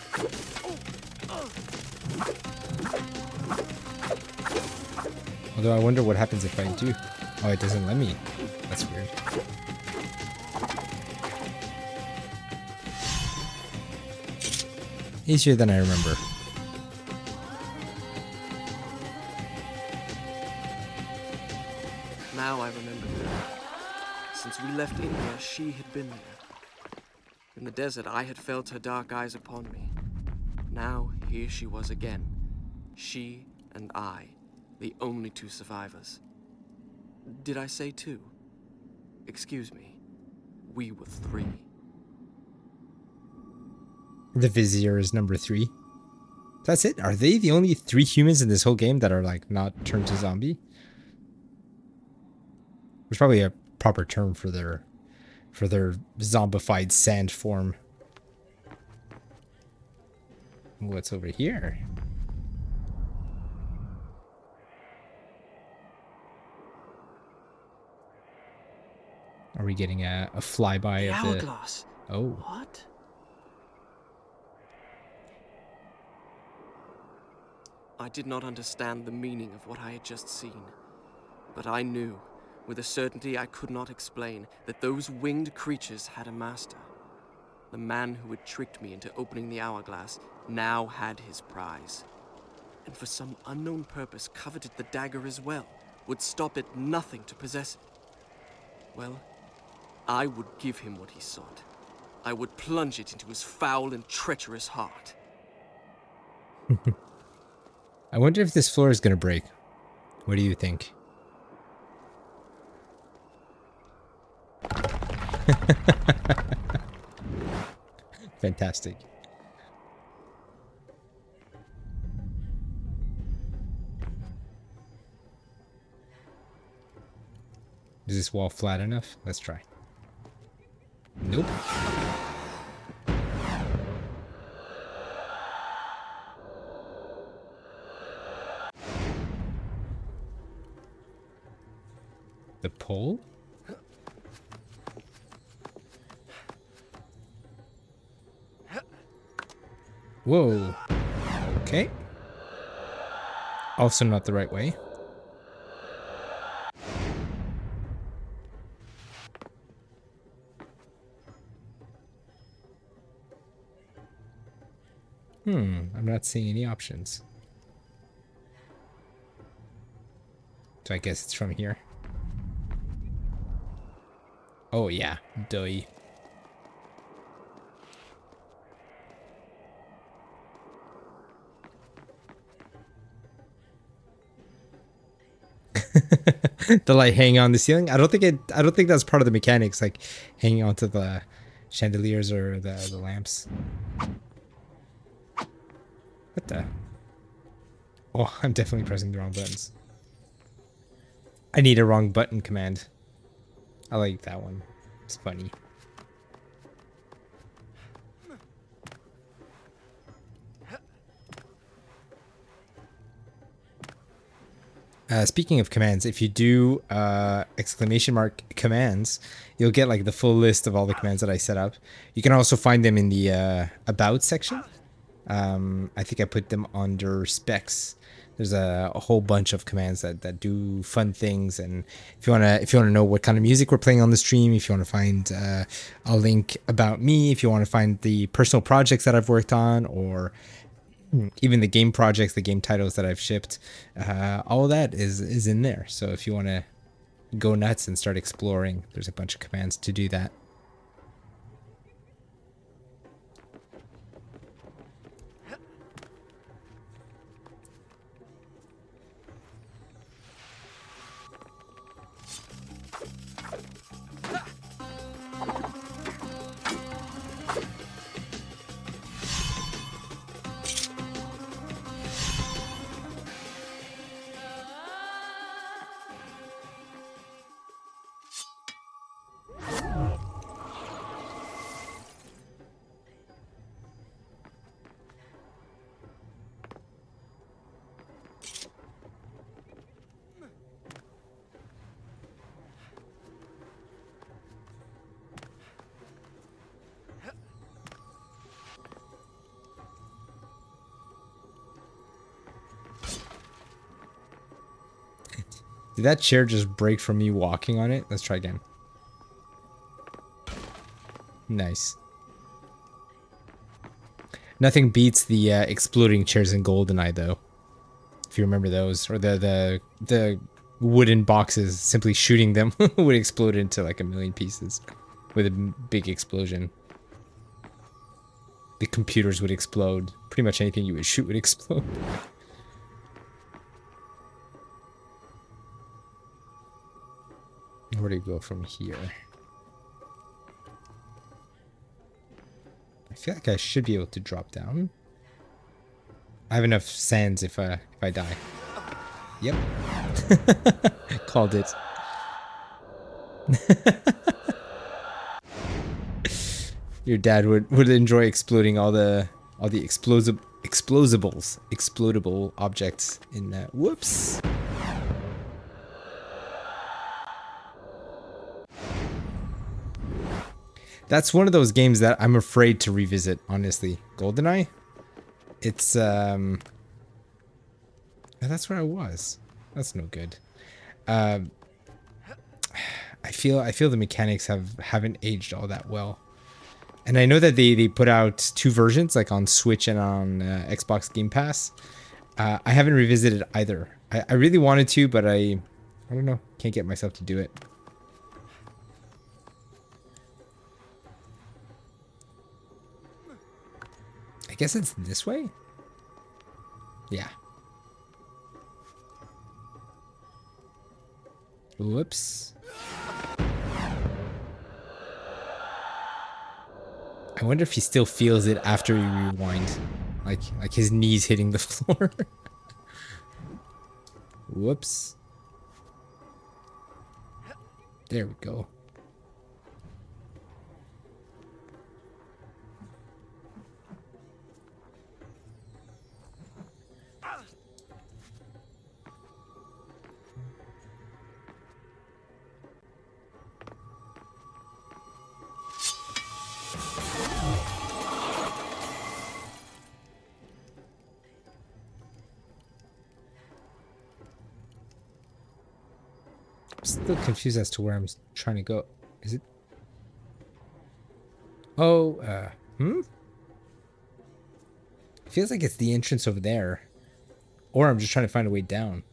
Although I wonder what happens if I do. Oh, it doesn't let me. That's weird. Easier than I remember. Now I remember her. Since we left India, she had been there. In the desert, I had felt her dark eyes upon me. Now, here she was again. She and I, the only two survivors. Did I say two? Excuse me. We were three. The Vizier is number 3. That's it? Are they the only 3 humans in this whole game that are like not turned to zombie? There's probably a proper term for their zombified sand form. What's over here? Are we getting a flyby The of the... hourglass. Oh. What? I did not understand the meaning of what I had just seen, but I knew, with a certainty I could not explain, that those winged creatures had a master. The man who had tricked me into opening the hourglass now had his prize, and for some unknown purpose coveted the dagger as well, would stop at nothing to possess it. Well, I would give him what he sought. I would plunge it into his foul and treacherous heart. I wonder if this floor is going to break. What do you think? Fantastic. Is this wall flat enough? Let's try. Nope. The pole? Whoa. Okay. Also not the right way. I'm not seeing any options. So I guess it's from here. Oh yeah, duh. The light hanging on the ceiling. I don't think that's part of the mechanics, like hanging onto the chandeliers or the lamps. What the? Oh, I'm definitely pressing the wrong buttons. I need a wrong button command. I like that one. It's funny. Speaking of commands, if you do exclamation mark commands, you'll get like the full list of all the commands that I set up. You can also find them in the about section. I think I put them under specs. There's a whole bunch of commands that do fun things, and if you wanna know what kind of music we're playing on the stream, if you wanna find a link about me, if you wanna find the personal projects that I've worked on, or even the game projects, the game titles that I've shipped, all of that is in there. So if you wanna go nuts and start exploring, there's a bunch of commands to do that. Did that chair just break from me walking on it? Let's try again. Nice. Nothing beats the exploding chairs in GoldenEye, though. If you remember those, or the wooden boxes, simply shooting them would explode into like a million pieces with a big explosion. The computers would explode. Pretty much anything you would shoot would explode. Where do you go from here? I feel like I should be able to drop down. I have enough sands if I die. Yep. Called it. Your dad would enjoy exploding all the explodable objects in that. Whoops. That's one of those games that I'm afraid to revisit, honestly. GoldenEye? It's, that's where I was. That's no good. I feel the mechanics haven't aged all that well. And I know that they put out 2 versions, like on Switch and on Xbox Game Pass. I haven't revisited either. I really wanted to, but I don't know. Can't get myself to do it. I guess it's this way? Yeah. Whoops. I wonder if he still feels it after you rewind. Like his knees hitting the floor. Whoops. There we go. I'm still confused as to where I'm trying to go. Is it? Oh, feels like it's the entrance over there. Or I'm just trying to find a way down.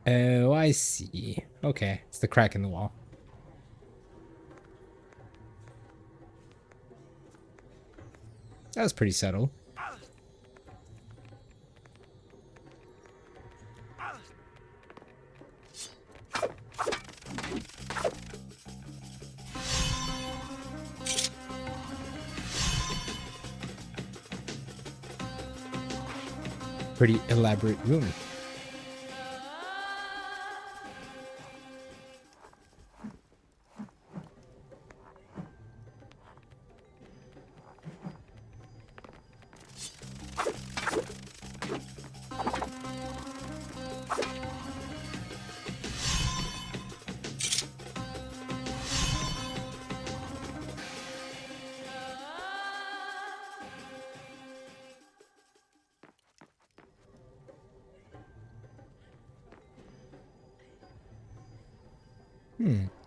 Oh, I see. Okay, it's the crack in the wall. That was pretty subtle. Pretty elaborate room.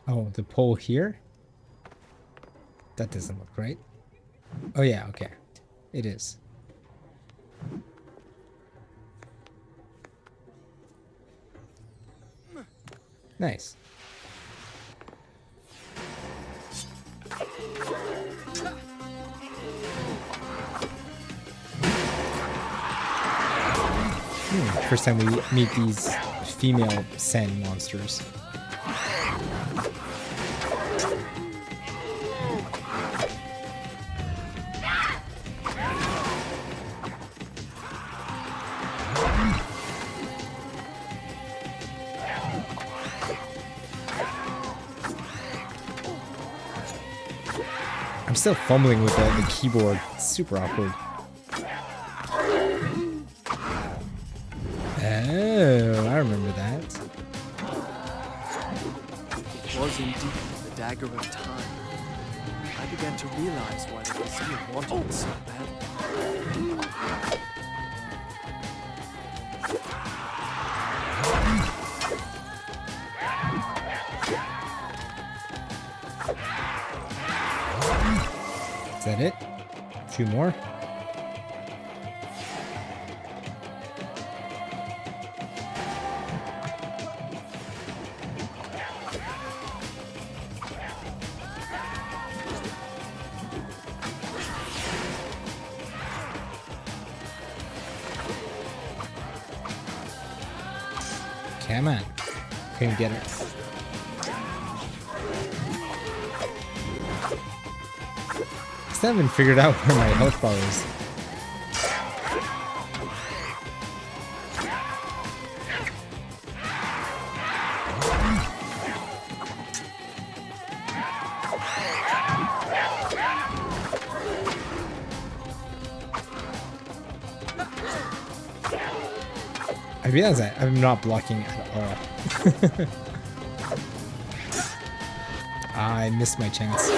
Oh, the pole here? That doesn't look right. Oh yeah, okay. It is. Nice. First time we meet these female sand monsters. I'm still fumbling with the keyboard. It's super awkward. Oh, I remember that. It was indeed the dagger of time. I began to realize why the museum wanted it so badly. Is that it? A few more? Come on. Couldn't get it. Still haven't figured out where my health bar is. I realize that I'm not blocking at all. I missed my chance.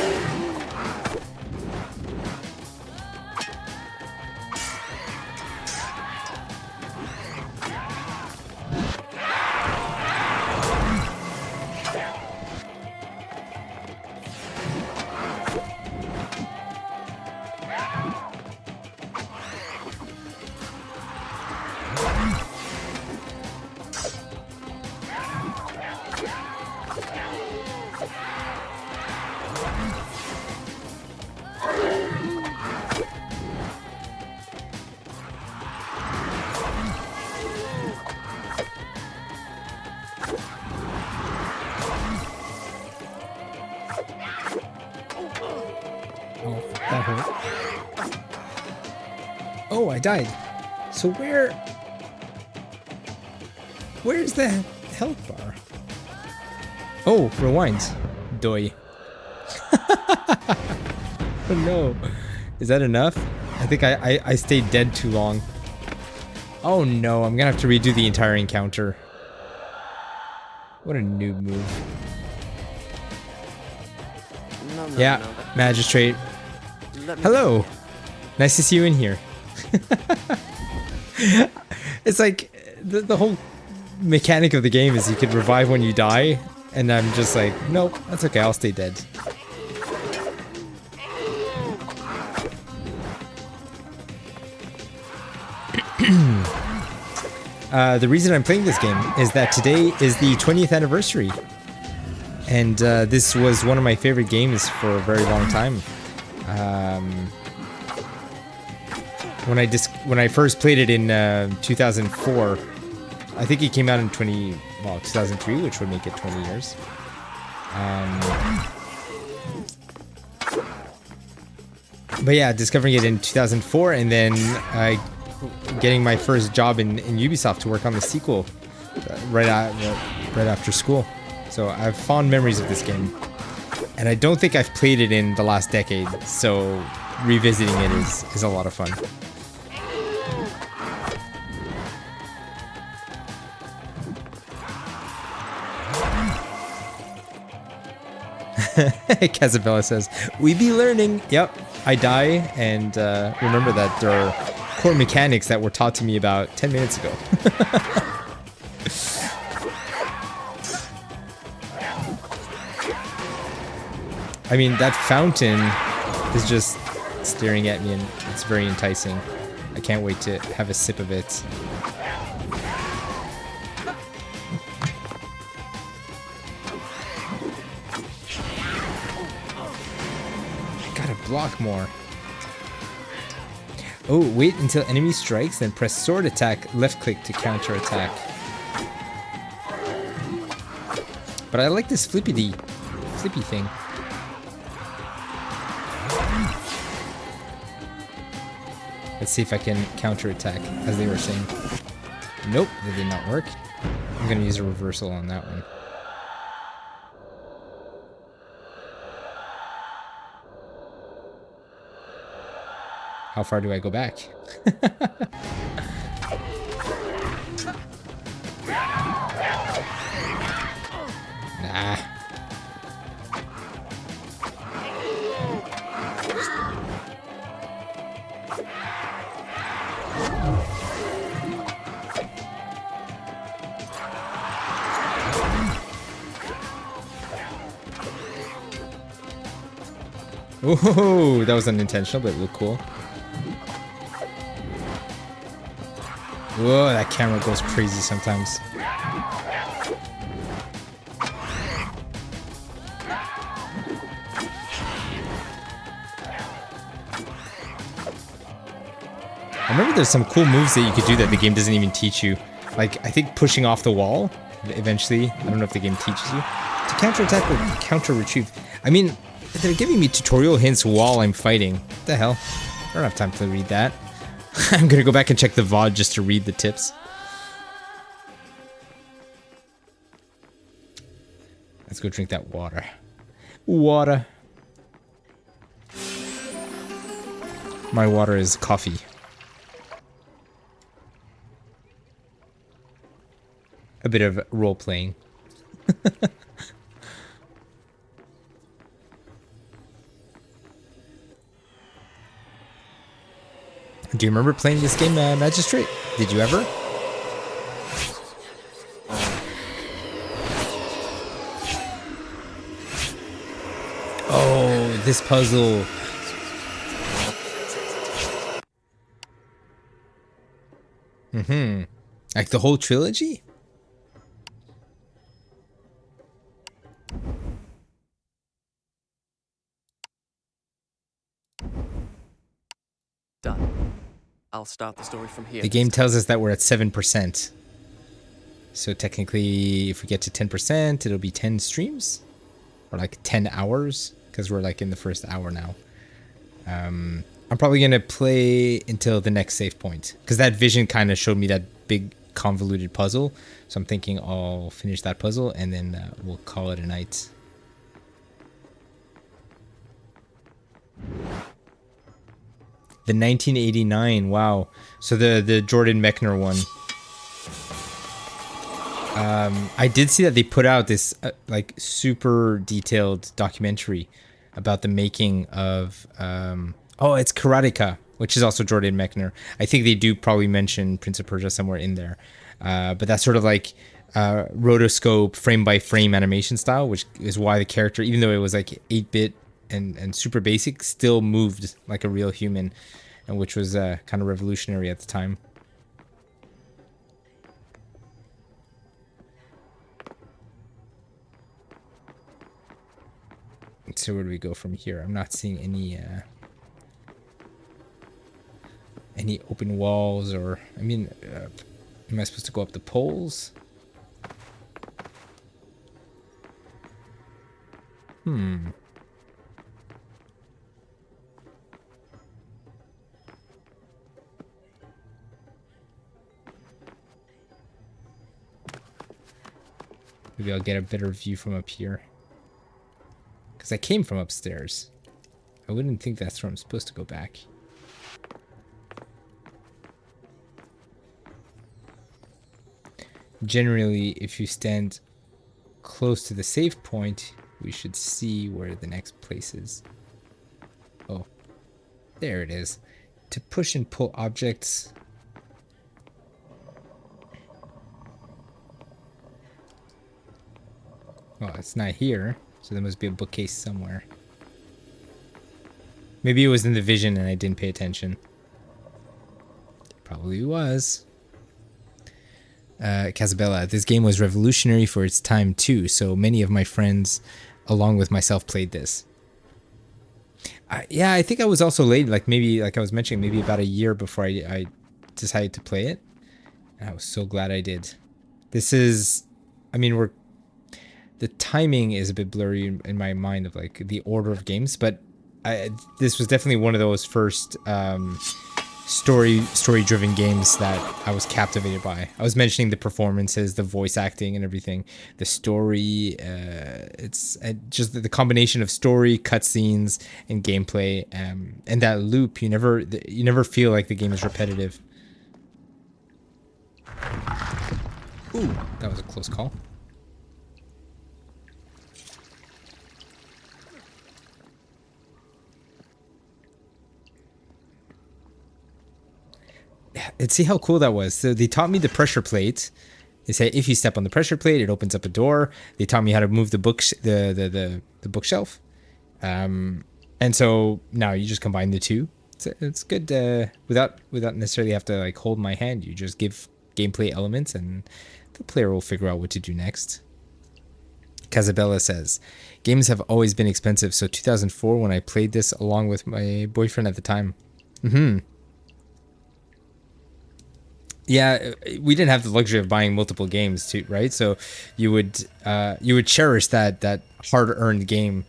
Oh, that hurt. Oh, I died. So where's the health bar? Oh, rewind. Doi. Oh no. Is that enough? I think I stayed dead too long. Oh no, I'm gonna have to redo the entire encounter. What a noob move. No, Yeah, magistrate. Hello. Nice to see you in here. It's like the whole mechanic of the game is you can revive when you die, and I'm just like, nope, that's okay, I'll stay dead. The reason I'm playing this game is that today is the 20th anniversary. And this was one of my favorite games for a very long time. When I first played it in 2004, I think it came out in 2003, which would make it 20 years. But yeah, discovering it in 2004, and then getting my first job in Ubisoft to work on the sequel right after school. So I have fond memories of this game, and I don't think I've played it in the last decade, so revisiting it is a lot of fun. Casabella says, "We be learning." Yep, I die, and remember that there are core mechanics that were taught to me about 10 minutes ago. I mean, that fountain is just staring at me, and it's very enticing. I can't wait to have a sip of it. Gotta block more. Oh, wait until enemy strikes, then press sword attack, left click to counter attack. But I like this flippy thing. Let's see if I can counterattack, as they were saying. Nope, that did not work. I'm gonna use a reversal on that one. How far do I go back? Oh, that was unintentional, but it looked cool. Whoa, that camera goes crazy sometimes. I remember there's some cool moves that you could do that the game doesn't even teach you. Like, I think pushing off the wall, eventually. I don't know if the game teaches you. To counterattack or counter-retrieve. I mean, they're giving me tutorial hints while I'm fighting. What the hell? I don't have time to read that. I'm gonna go back and check the VOD just to read the tips. Let's go drink that water. Water. My water is coffee. A bit of role-playing. Do you remember playing this game, Magistrate? Did you ever? Oh, this puzzle. Like the whole trilogy? Done. I'll start the story from here. The game tells us that we're at 7%. So technically, if we get to 10%, it'll be 10 streams? Or like 10 hours? Because we're like in the first hour now. I'm probably going to play until the next save point. Because that vision kind of showed me that big convoluted puzzle. So I'm thinking I'll finish that puzzle and then we'll call it a night. The 1989, wow. So the Jordan Mechner one. I did see that they put out this like super detailed documentary about the making of oh, it's Karateka, which is also Jordan Mechner. I think they do probably mention Prince of Persia somewhere in there. But that's sort of like rotoscope frame by frame animation style, which is why the character, even though it was like 8-bit and super basic, still moved like a real human, and which was kind of revolutionary at the time. So where do we go from here? I'm not seeing any open walls, or I mean, am I supposed to go up the poles? Maybe I'll get a better view from up here. Because I came from upstairs. I wouldn't think that's where I'm supposed to go back. Generally, if you stand close to the save point, we should see where the next place is. Oh, there it is. To push and pull objects. Well, it's not here, so there must be a bookcase somewhere. Maybe it was in the vision and I didn't pay attention. Probably was. Casabella, this game was revolutionary for its time too, so many of my friends, along with myself, played this. Yeah, I think I was also late, like maybe, like I was mentioning, maybe about a year before I decided to play it. And I was so glad I did. This is, I mean, the timing is a bit blurry in my mind of like the order of games, but this was definitely one of those first story-driven games that I was captivated by. I was mentioning the performances, the voice acting, and everything. The story, it's just the combination of story, cutscenes, and gameplay, and that loop. You never feel like the game is repetitive. Ooh, that was a close call. And see how cool that was. So they taught me the pressure plate. They say if you step on the pressure plate, it opens up a door. They taught me how to move the bookshelf. And so now you just combine the two. It's good without necessarily have to like hold my hand. You just give gameplay elements and the player will figure out what to do next. Casabella says, games have always been expensive, so 2004 when I played this along with my boyfriend at the time. Yeah, we didn't have the luxury of buying multiple games too, right? So you would cherish that hard-earned game.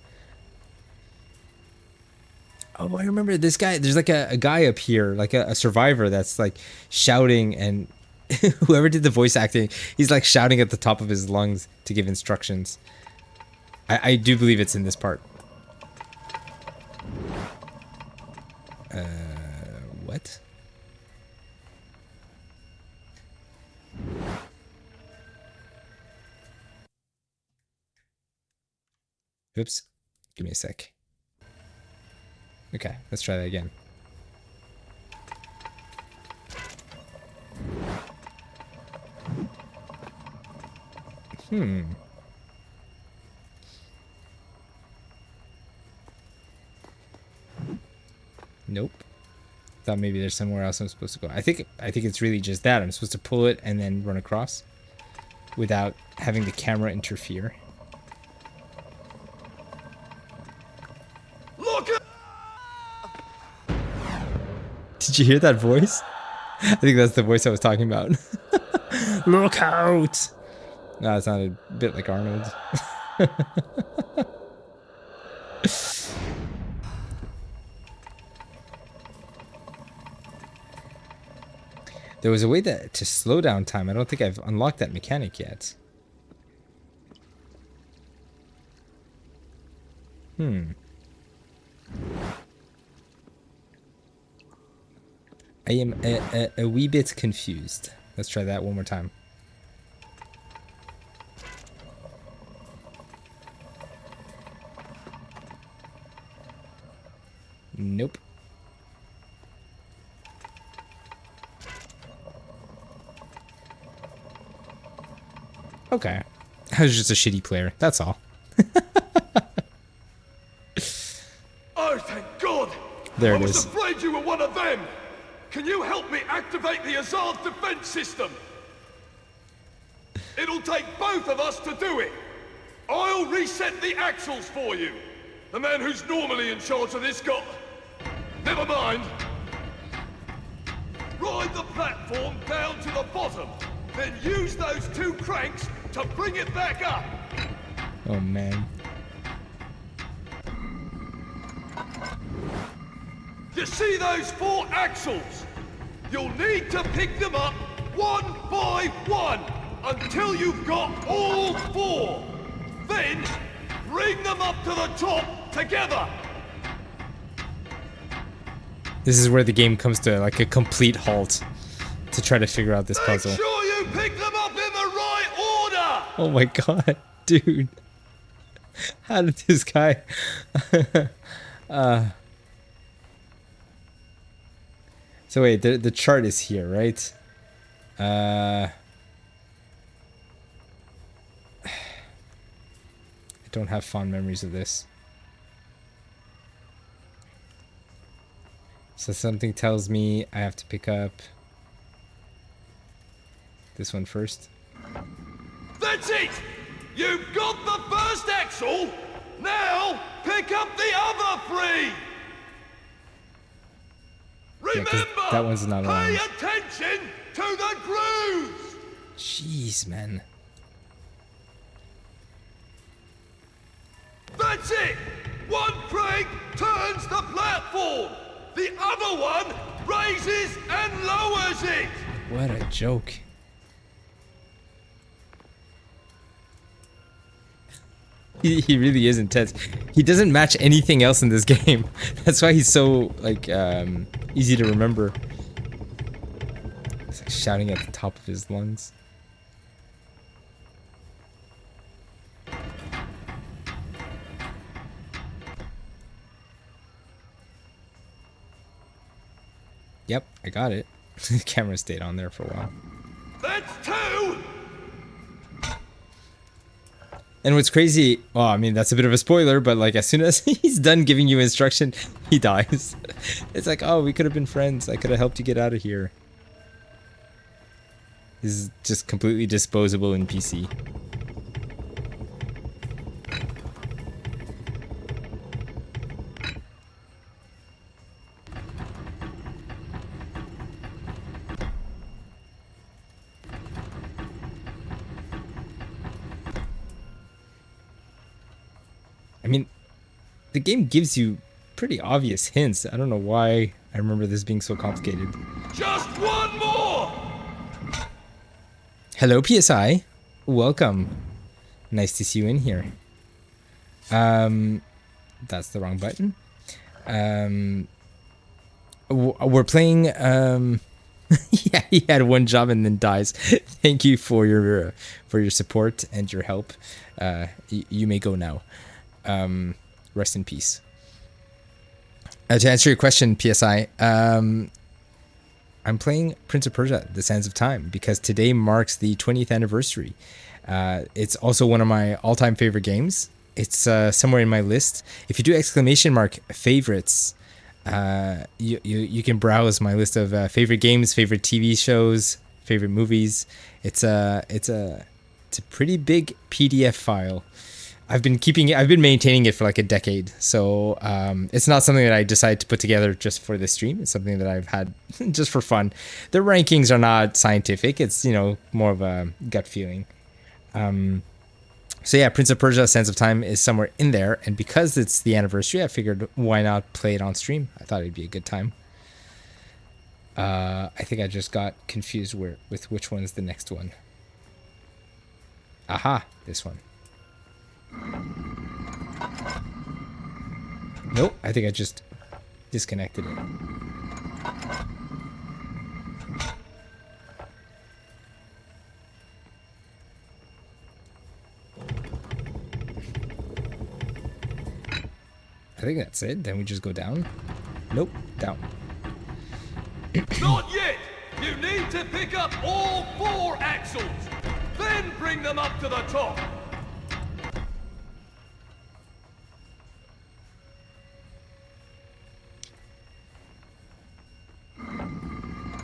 Oh, I remember this guy. There's like a guy up here, like a survivor that's like shouting, and whoever did the voice acting, he's like shouting at the top of his lungs to give instructions. I do believe it's in this part. What? Oops. Give me a sec. Okay, let's try that again. Nope. Thought maybe there's somewhere else I'm supposed to go. I think it's really just that. I'm supposed to pull it and then run across without having the camera interfere. Look at... Did you hear that voice? I think that's the voice I was talking about. Look out! No, it sounded a bit like Arnold. There was a way to slow down time. I don't think I've unlocked that mechanic yet. I am a wee bit confused. Let's try that one more time. Nope. Okay. I was just a shitty player. That's all. Oh, thank God! There it I was is. afraid you were one of them! Can you help me activate the Azad defense system? It'll take both of us to do it! I'll reset the axles for you! The man who's normally in charge of this got... Never mind! Ride the platform down to the bottom, then use those two cranks to bring it back up! Oh, man. You see those 4 axles? You'll need to pick them up one by one until you've got all 4. Then, bring them up to the top together. This is where the game comes to like a complete halt to try to figure out this puzzle. Make sure you pick them up in the right order. Oh my god, dude. How did this guy... So wait, the chart is here, right? I don't have fond memories of this. So something tells me I have to pick up this one first. That's it! You've got the first axle! Now, pick up the other 3! Yeah, 'cause Remember, that one's not pay aligned. attention to the grooves! Jeez, man. That's it! One crank turns the platform! The other one raises and lowers it! What a joke. He really is intense. He doesn't match anything else in this game. That's why he's so like easy to remember. He's like shouting at the top of his lungs. Yep, I got it. The camera stayed on there for a while. That's 2! And what's crazy, well, I mean, that's a bit of a spoiler, but like as soon as he's done giving you instruction, he dies. It's like, oh, we could have been friends. I could have helped you get out of here. This is just completely disposable in PC. I mean, the game gives you pretty obvious hints. I don't know why I remember this being so complicated. Just one more! Hello, PSI. Welcome. Nice to see you in here. That's the wrong button. We're playing, yeah, he had one job and then dies. Thank you for your support and your help. You may go now. Rest in peace. To answer your question, PSI, I'm playing Prince of Persia: The Sands of Time because today marks the 20th anniversary. It's also one of my all-time favorite games. It's somewhere in my list. If you do ! Favorites, you can browse my list of favorite games, favorite TV shows, favorite movies. It's a pretty big PDF file. I've been maintaining it for like a decade. So it's not something that I decided to put together just for this stream. It's something that I've had just for fun. The rankings are not scientific. It's, you know, more of a gut feeling. So yeah, Prince of Persia: Sands of Time is somewhere in there. And because it's the anniversary, I figured why not play it on stream? I thought it'd be a good time. I think I just got confused with which one's the next one. Aha, this one. Nope, I think I just disconnected it. I think that's it. Then we just go down. Nope, down. Not yet! You need to pick up all 4 axles! Then bring them up to the top!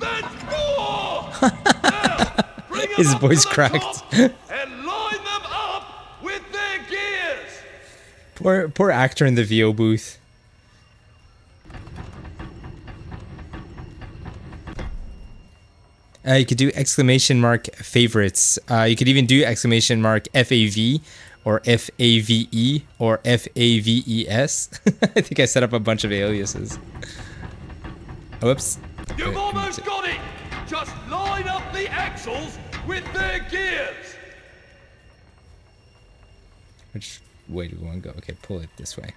That's 4! Now, bring them His up to voice the cracked. top and line them up with their gears! Poor actor in the VO booth. You could do ! favorites. You could even do ! FAV or FAVE or FAVES. I think I set up a bunch of aliases. Whoops. You've almost got it! Just line up the axles with their gears! Which way do we want to go? Okay, pull it this way.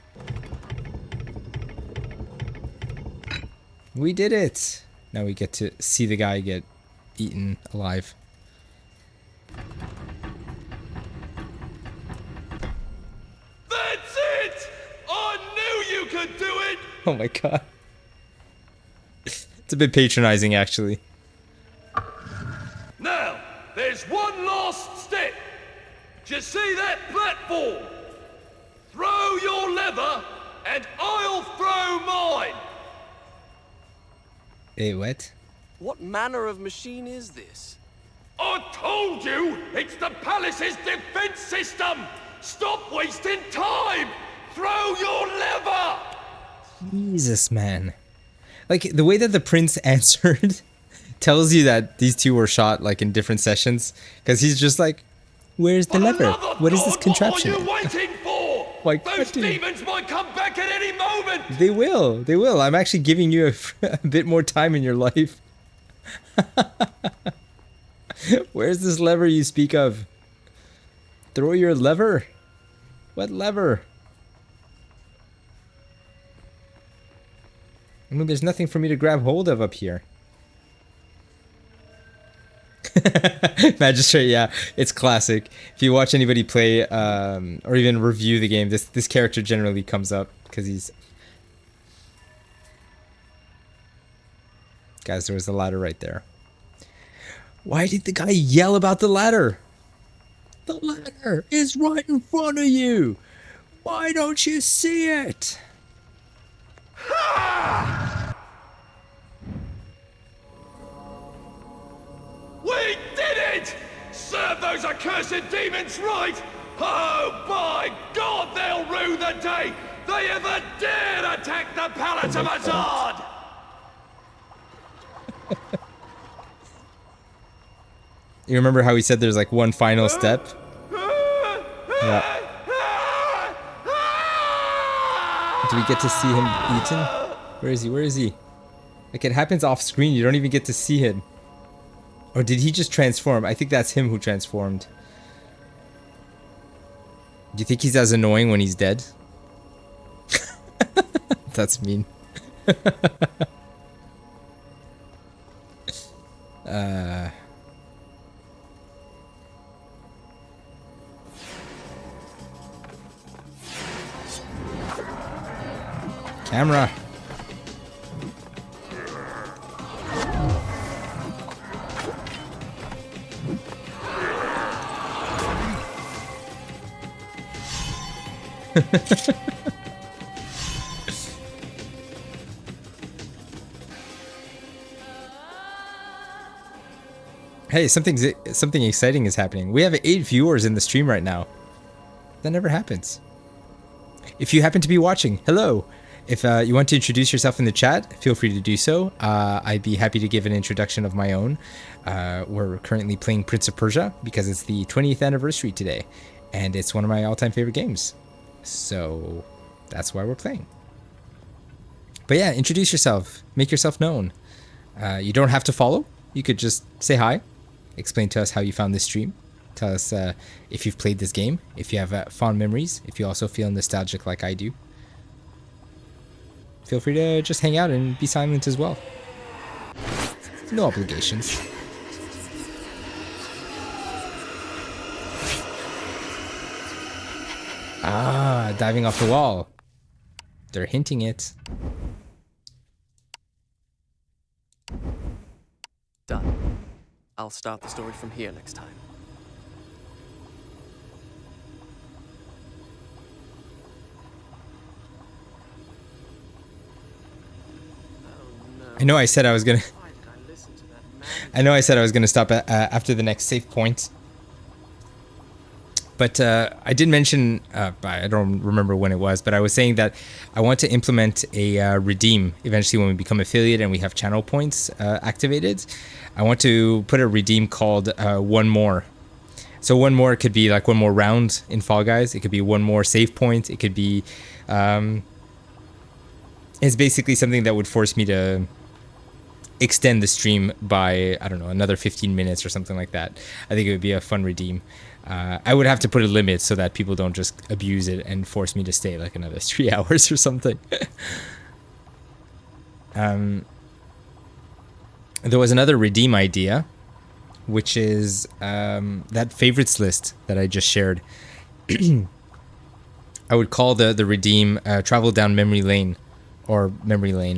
We did it! Now we get to see the guy get eaten alive. That's it! I knew you could do it! Oh my god. It's a bit patronizing, actually. Now, there's one last step. Do you see that platform? Throw your lever, and I'll throw mine. Hey, what? What manner of machine is this? I told you, it's the palace's defense system. Stop wasting time. Throw your lever. Jesus, man. Like, the way that the prince answered tells you that these two were shot, like, in different sessions. Because he's just like, where's the lever? What is this contraption? What are you waiting for? Like, those demons might come back at any moment. They will. They will. I'm actually giving you a bit more time in your life. Where's this lever you speak of? Throw your lever? What lever? I mean, there's nothing for me to grab hold of up here. Magistrate, yeah, it's classic. If you watch anybody play or even review the game, this character generally comes up because he's... Guys, there was a ladder right there. Why did the guy yell about the ladder? The ladder is right in front of you. Why don't you see it? We did it! Serve those accursed demons right! Oh, by God, they'll rue the day they ever dared attack the palace of Azad! You remember how he said there's like one final step? Yeah. Do we get to see him eaten? Where is he? Where is he? Like, it happens off screen. You don't even get to see him. Or did he just transform? I think that's him who transformed. Do you think he's as annoying when he's dead? That's mean. Camera. Hey, something exciting is happening. We have 8 viewers in the stream right now. That never happens. If you happen to be watching, hello. If you want to introduce yourself in the chat, feel free to do so. I'd be happy to give an introduction of my own. We're currently playing Prince of Persia because it's the 20th anniversary today, and it's one of my all-time favorite games. So that's why we're playing. But yeah, introduce yourself. Make yourself known. You don't have to follow. You could just say hi. Explain to us how you found this stream. Tell us if you've played this game, if you have fond memories, if you also feel nostalgic like I do. Feel free to just hang out and be silent as well. No obligations. Ah, diving off the wall. They're hinting it. Done. I'll start the story from here next time. I know I said I was gonna. I know I said I was gonna stop after the next save point. But I did mention, I don't remember when it was, but I was saying that I want to implement a redeem eventually when we become affiliate and we have channel points activated. I want to put a redeem called one more. So one more could be like one more round in Fall Guys. It could be one more save point. It could be, it's basically something that would force me to extend the stream by, I don't know, another 15 minutes or something like that. I think it would be a fun redeem. I would have to put a limit so that people don't just abuse it and force me to stay like another 3 hours or something. There was another redeem idea, which is that favorites list that I just shared. I would call the redeem travel down memory lane or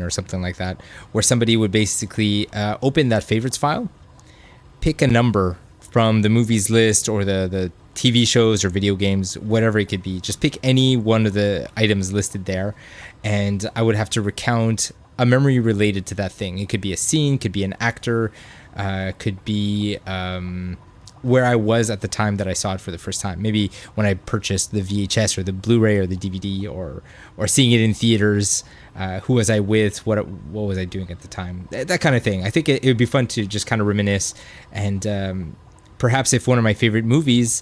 something like that, where somebody would basically open that favorites file, pick a number from the movies list or the TV shows or video games, whatever it could be. Just pick any one of the items listed there, and I would have to recount a memory related to that thing. It could be a scene, could be an actor, could be where I was at the time that I saw it for the first time. Maybe when I purchased the VHS or the Blu-ray or the DVD, or seeing it in theaters. Who was I with? What was I doing at the time? That kind of thing. I think it would be fun to just kind of reminisce, and perhaps if one of my favorite movies,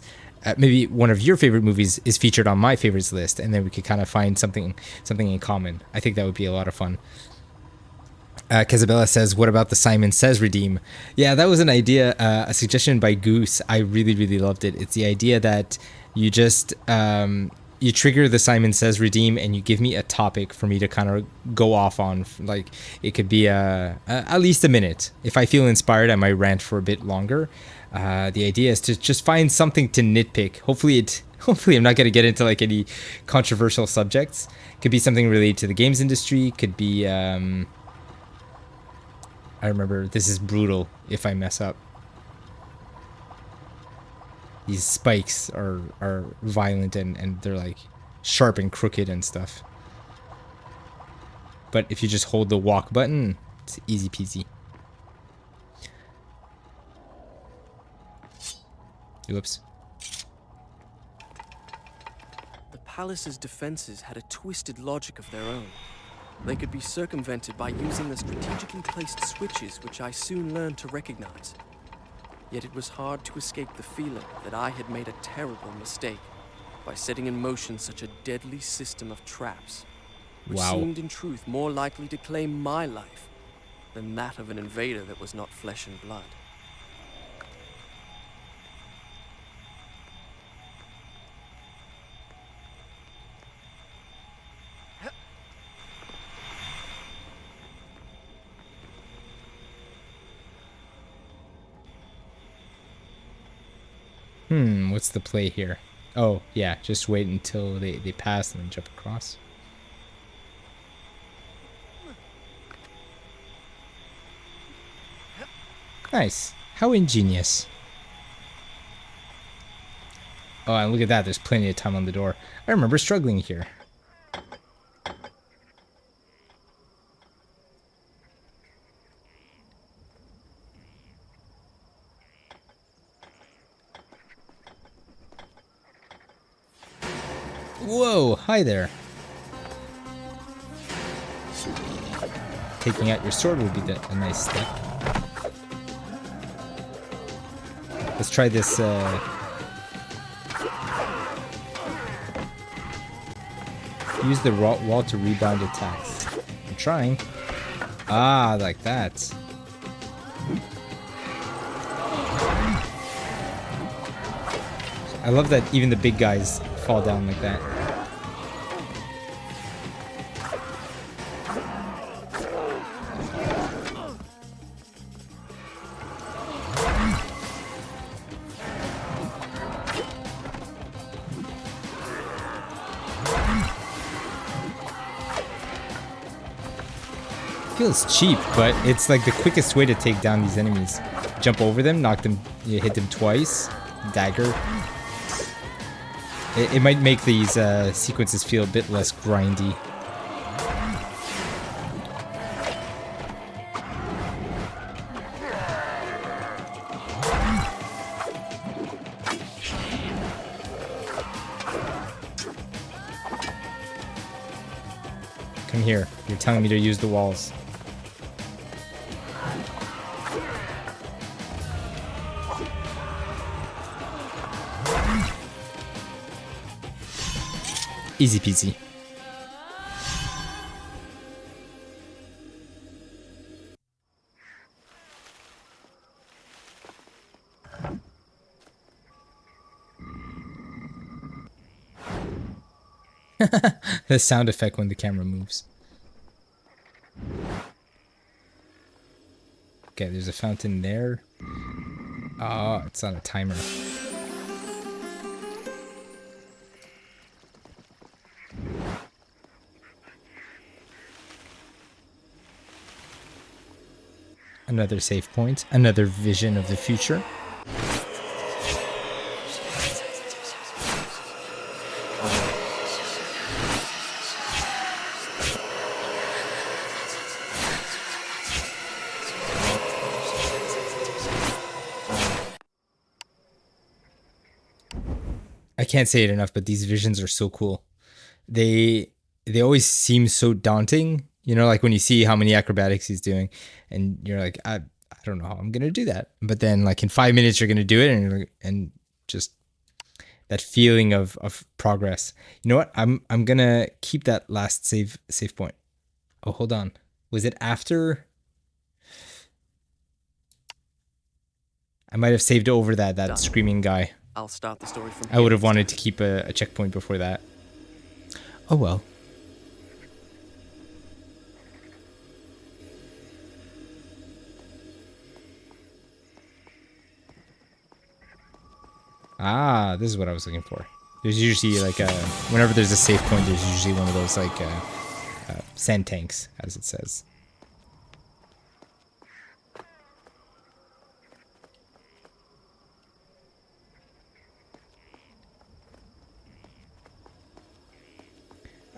maybe one of your favorite movies, is featured on my favorites list, and then we could kind of find something in common. I think that would be a lot of fun. Casabella says, what about the Simon Says redeem? Yeah, that was an idea, a suggestion by Goose. I really, really loved it. It's the idea that you just, you trigger the Simon Says redeem and you give me a topic for me to kind of go off on. Like, it could be at least a minute. If I feel inspired, I might rant for a bit longer. The idea is to just find something to nitpick. Hopefully I'm not going to get into like any controversial subjects. Could be something related to the games industry. Could be, I remember, this is brutal if I mess up. these spikes are violent and they're like sharp and crooked and stuff. But if you just hold the walk button, it's easy peasy. Whoops. The palace's defenses had a twisted logic of their own. They could be circumvented by using the strategically placed switches, which I soon learned to recognize. Yet it was hard to escape the feeling that I had made a terrible mistake by setting in motion such a deadly system of traps, which Wow. seemed in truth more likely to claim my life than that of an invader that was not flesh and blood. What's the play here? Oh, yeah, just wait until they pass and then jump across. Nice. How ingenious. Oh, and look at that. There's plenty of time on the door. I remember struggling here. Whoa, hi there. Taking out your sword would be a nice step. Let's try this, use the wall to rebound attacks. I'm trying. Ah, like that. I love that even the big guys fall down like that. Feels cheap, but it's like the quickest way to take down these enemies. Jump over them, knock them, you hit them twice, dagger. It might make these sequences feel a bit less grindy. Come here. You're telling me to use the walls. Easy peasy. The sound effect when the camera moves. Okay, there's a fountain there. Oh, it's on a timer. Another save point, another vision of the future. I can't say it enough, but these visions are so cool. They always seem so daunting. You know, like when you see how many acrobatics he's doing, and you're like, I don't know how I'm gonna do that. But then, like in 5 minutes, you're gonna do it, and just that feeling of progress. You know what? I'm gonna keep that last save point. Oh, hold on. Was it after? I might have saved over that screaming guy. I'll start the story from I would have wanted to keep a checkpoint before that. Oh well. Ah, this is what I was looking for. There's usually like whenever there's a save point, there's usually one of those like sand tanks, as it says.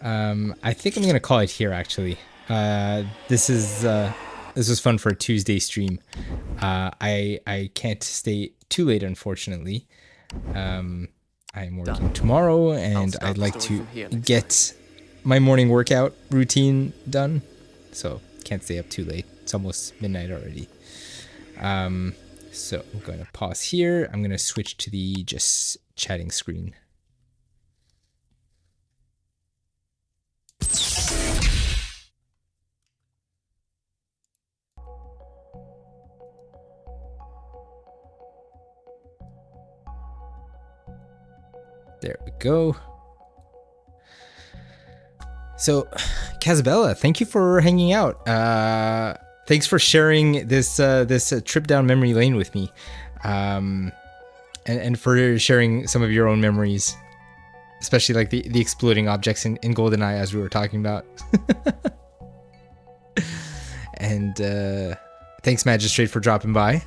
I think I'm gonna call it here actually. This was fun for a Tuesday stream. I can't stay too late, unfortunately. I'm working tomorrow, and start I'd the like story to from here next get my morning workout routine done. So can't stay up too late. It's almost midnight already. So I'm going to pause here. I'm going to switch to the just chatting screen. There we go. So, Casabella, thank you for hanging out. Thanks for sharing this trip down memory lane with me, and for sharing some of your own memories, especially like the exploding objects in GoldenEye, as we were talking about. And thanks, Magistrate, for dropping by.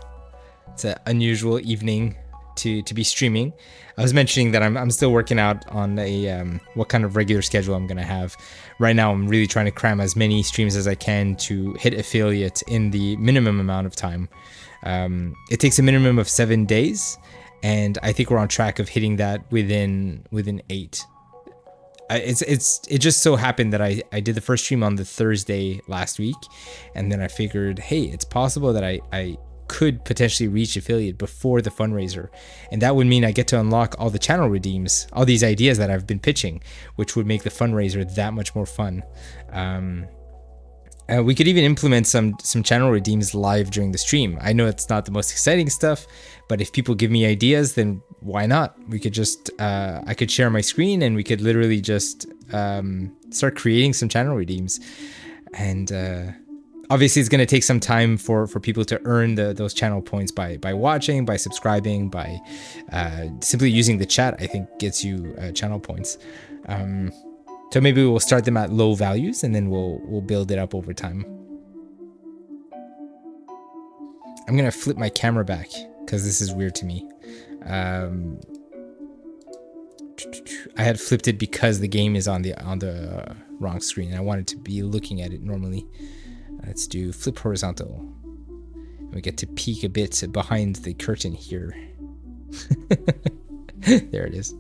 It's an unusual evening to be streaming. I was mentioning that I'm still working out on a what kind of regular schedule I'm gonna have. Right now, I'm really trying to cram as many streams as I can to hit affiliate in the minimum amount of time. It takes a minimum of 7 days, and I think we're on track of hitting that within 8. It just so happened that I did the first stream on the Thursday last week, and then I figured, hey, it's possible that I could potentially reach affiliate before the fundraiser, and that would mean I get to unlock all the channel redeems, all these ideas that I've been pitching, which would make the fundraiser that much more fun. We could even implement some channel redeems live during the stream. I know it's not the most exciting stuff, but if people give me ideas, then why not? We could just I could share my screen, and we could literally just start creating some channel redeems. And obviously, it's going to take some time for people to earn those channel points by watching, by subscribing, by simply using the chat. I think gets you channel points. So maybe we'll start them at low values, and then we'll build it up over time. I'm gonna flip my camera back because this is weird to me. I had flipped it because the game is on the wrong screen, and I wanted to be looking at it normally. Let's do flip horizontal. We get to peek a bit behind the curtain here. There it is.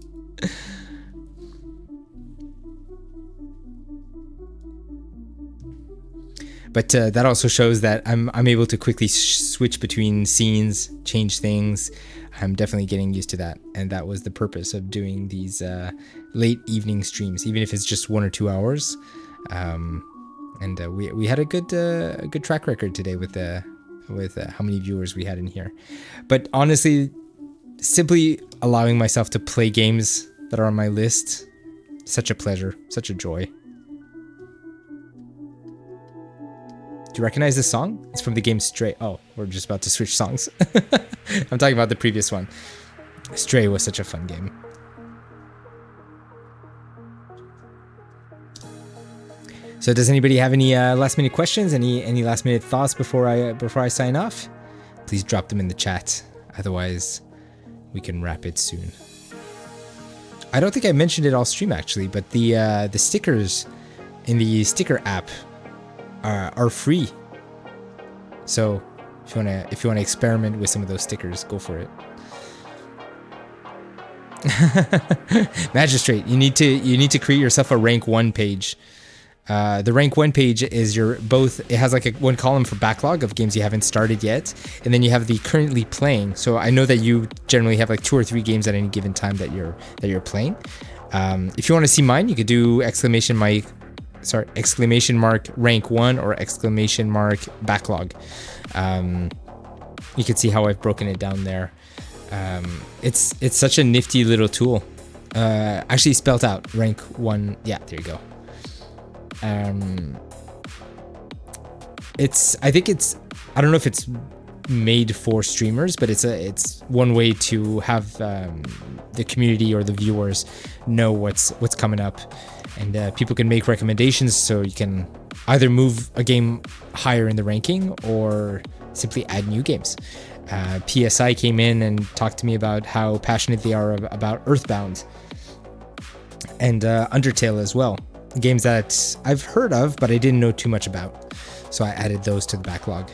But that also shows that I'm able to quickly switch between scenes, change things. I'm definitely getting used to that, and that was the purpose of doing these late evening streams, even if it's just 1 or 2 hours. And we had a good track record today with how many viewers we had in here. But honestly, simply allowing myself to play games that are on my list, such a pleasure, such a joy. Do you recognize this song? It's from the game Stray. Oh, we're just about to switch songs. I'm talking about the previous one. Stray was such a fun game. So does anybody have any last minute questions? Any last minute thoughts before I sign off? Please drop them in the chat. Otherwise, we can wrap it soon. I don't think I mentioned it all stream actually, but the stickers in the sticker app are free. So if you wanna experiment with some of those stickers, go for it. Magistrate, you need to create yourself a rank 1 page. The rank 1 page is it has like one column for backlog of games you haven't started yet, and then you have the currently playing. So I know that you generally have like 2 or 3 games at any given time that you're playing. If you want to see mine, you could do exclamation mark rank 1 or exclamation mark backlog. You can see how I've broken it down there. It's such a nifty little tool. Actually spelled out rank 1. Yeah, there you go. I don't know if it's made for streamers, but it's one way to have the community or the viewers know what's coming up, and people can make recommendations, so you can either move a game higher in the ranking or simply add new games. PSI came in and talked to me about how passionate they are about Earthbound and Undertale as well. games that I've heard of, but I didn't know too much about. So I added those to the backlog.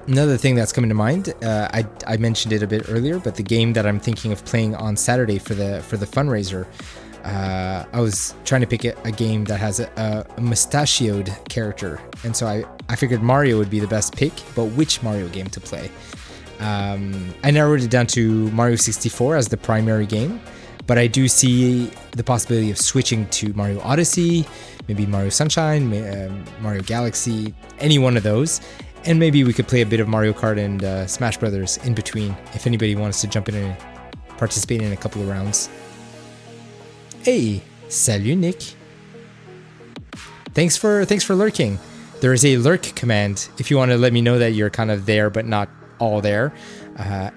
Another thing that's coming to mind, I mentioned it a bit earlier, but the game that I'm thinking of playing on Saturday for the fundraiser, I was trying to pick a game that has a mustachioed character, and so I figured Mario would be the best pick, but which Mario game to play? I narrowed it down to Mario 64 as the primary game, but I do see the possibility of switching to Mario Odyssey, maybe Mario Sunshine, Mario Galaxy, any one of those. And maybe we could play a bit of Mario Kart and Smash Brothers in between, if anybody wants to jump in and participate in a couple of rounds. Hey, salut Nick. Thanks for lurking. There is a lurk command if you want to let me know that you're kind of there but not all there.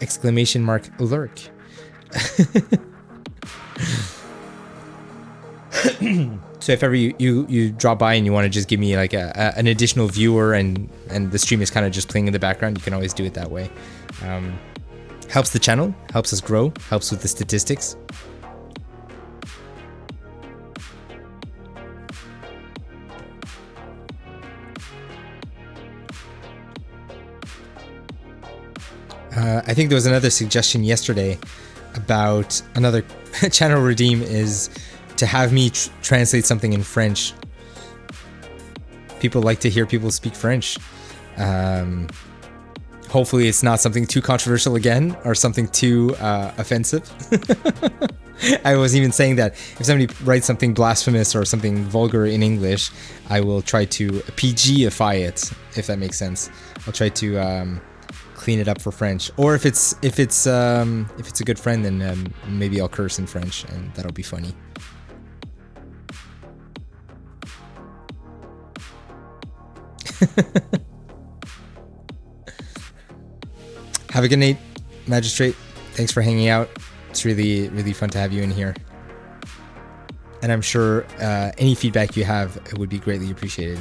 Exclamation mark lurk. So if ever you drop by and you want to just give me like an additional viewer and the stream is kind of just playing in the background, you can always do it that way. Helps the channel, helps us grow, helps with the statistics. I think there was another suggestion yesterday about another channel redeem is to have me translate something in French. People like to hear people speak French. Hopefully it's not something too controversial again or something too offensive. I was even saying that if somebody writes something blasphemous or something vulgar in English, I will try to PG-ify it, if that makes sense. I'll try to clean it up for French. Or if it's a good friend, then maybe I'll curse in French, and that'll be funny. Have a good night, Magistrate. Thanks for hanging out. It's really, really fun to have you in here. And I'm sure any feedback you have would be greatly appreciated,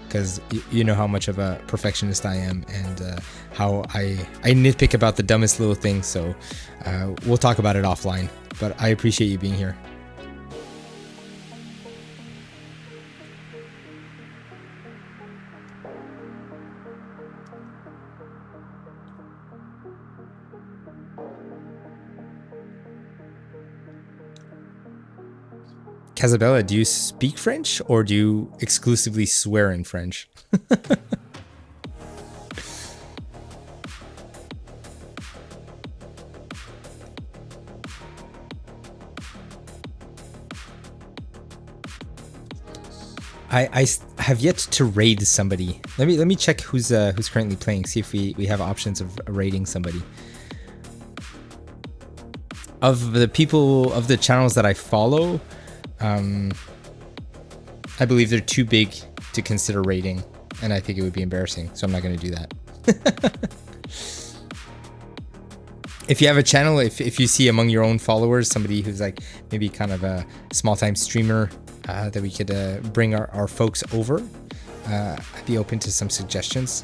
because you know how much of a perfectionist I am and how I nitpick about the dumbest little things. So we'll talk about it offline, but I appreciate you being here. Casabella, do you speak French or do you exclusively swear in French? I have yet to raid somebody. Let me check who's currently playing. See if we have options of raiding somebody. Of the people of the channels that I follow, I believe they're too big to consider raiding, and I think it would be embarrassing, so I'm not going to do that. If you have a channel, if you see among your own followers somebody who's like maybe kind of a small-time streamer that we could bring our folks over, I'd be open to some suggestions.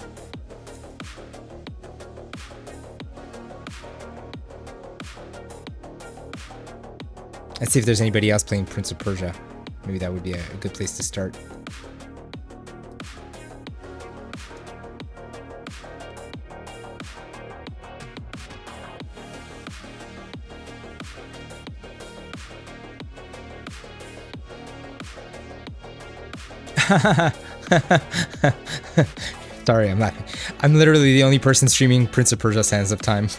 Let's see if there's anybody else playing Prince of Persia. Maybe that would be a good place to start. Sorry, I'm laughing. I'm literally the only person streaming Prince of Persia Sands of Time.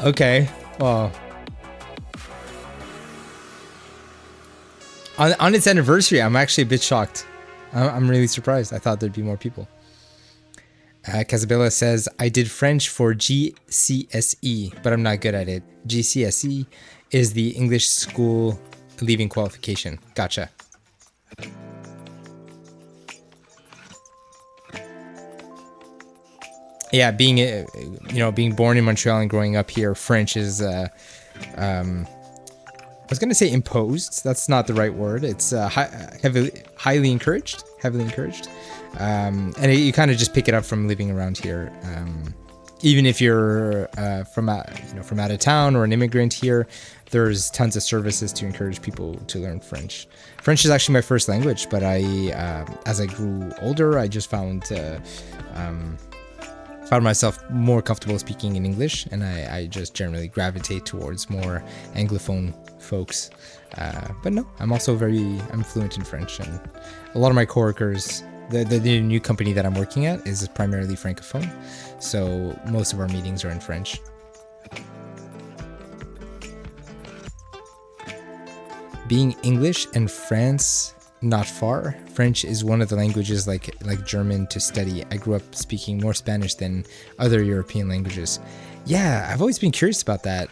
Okay, well, on its anniversary, I'm actually a bit shocked. I'm really surprised. I thought there'd be more people. Casabella says, I did French for GCSE, but I'm not good at it. GCSE is the English school leaving qualification. Gotcha. Yeah, being born in Montreal and growing up here, French is, I was going to say imposed. That's not the right word. It's highly encouraged. heavily encouraged. And you kind of just pick it up from living around here. Even if you're from out of town or an immigrant here, there's tons of services to encourage people to learn French. French is actually my first language, but as I grew older, I just found myself more comfortable speaking in English, and I just generally gravitate towards more Anglophone folks. But no, I'm fluent in French, and a lot of my coworkers, the new company that I'm working at is primarily Francophone, so most of our meetings are in French. Being English and France not far, French is one of the languages like German to study. I grew up speaking more Spanish than other European languages. Yeah, I've always been curious about that.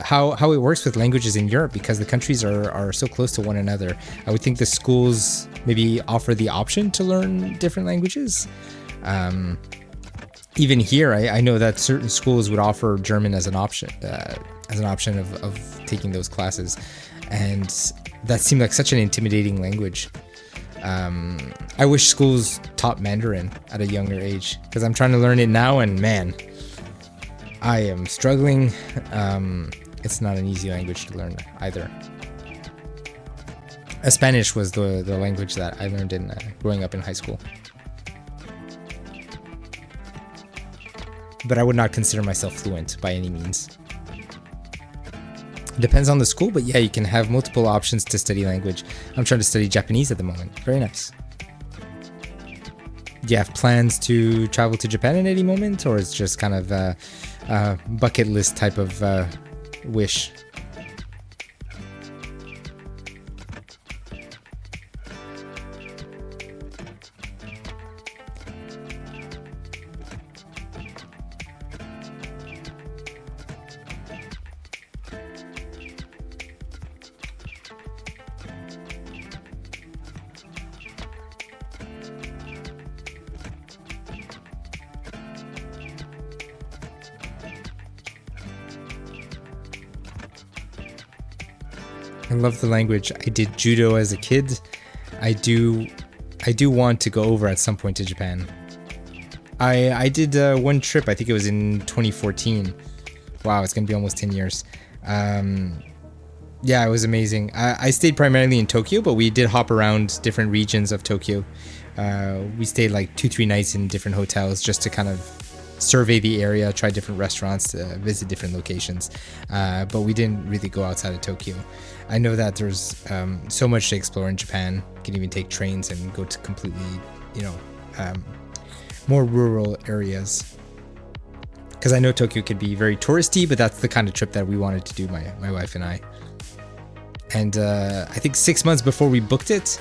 How it works with languages in Europe, because the countries are so close to one another. I would think the schools maybe offer the option to learn different languages. Even here, I know that certain schools would offer German as an option of taking those classes, and that seemed like such an intimidating language. I wish schools taught Mandarin at a younger age, because I'm trying to learn it now, and man, I am struggling. It's not an easy language to learn either. Spanish was the language that I learned in growing up in high school. But I would not consider myself fluent by any means. Depends on the school, but yeah, you can have multiple options to study language. I'm trying to study Japanese at the moment. Very nice. Do you have plans to travel to Japan at any moment, or it's just kind of a bucket list type of wish? I love the language. I did judo as a kid. I do want to go over at some point to Japan. I did one trip. I think it was in 2014. Wow, it's gonna be almost 10 years. Yeah, it was amazing. I stayed primarily in Tokyo, but we did hop around different regions of Tokyo. We stayed like 2-3 nights in different hotels just to kind of survey the area, try different restaurants, visit different locations. But we didn't really go outside of Tokyo. I know that there's so much to explore in Japan. You can even take trains and go to completely, more rural areas. Because I know Tokyo could be very touristy, but that's the kind of trip that we wanted to do, my wife and I. And I think 6 months before we booked it,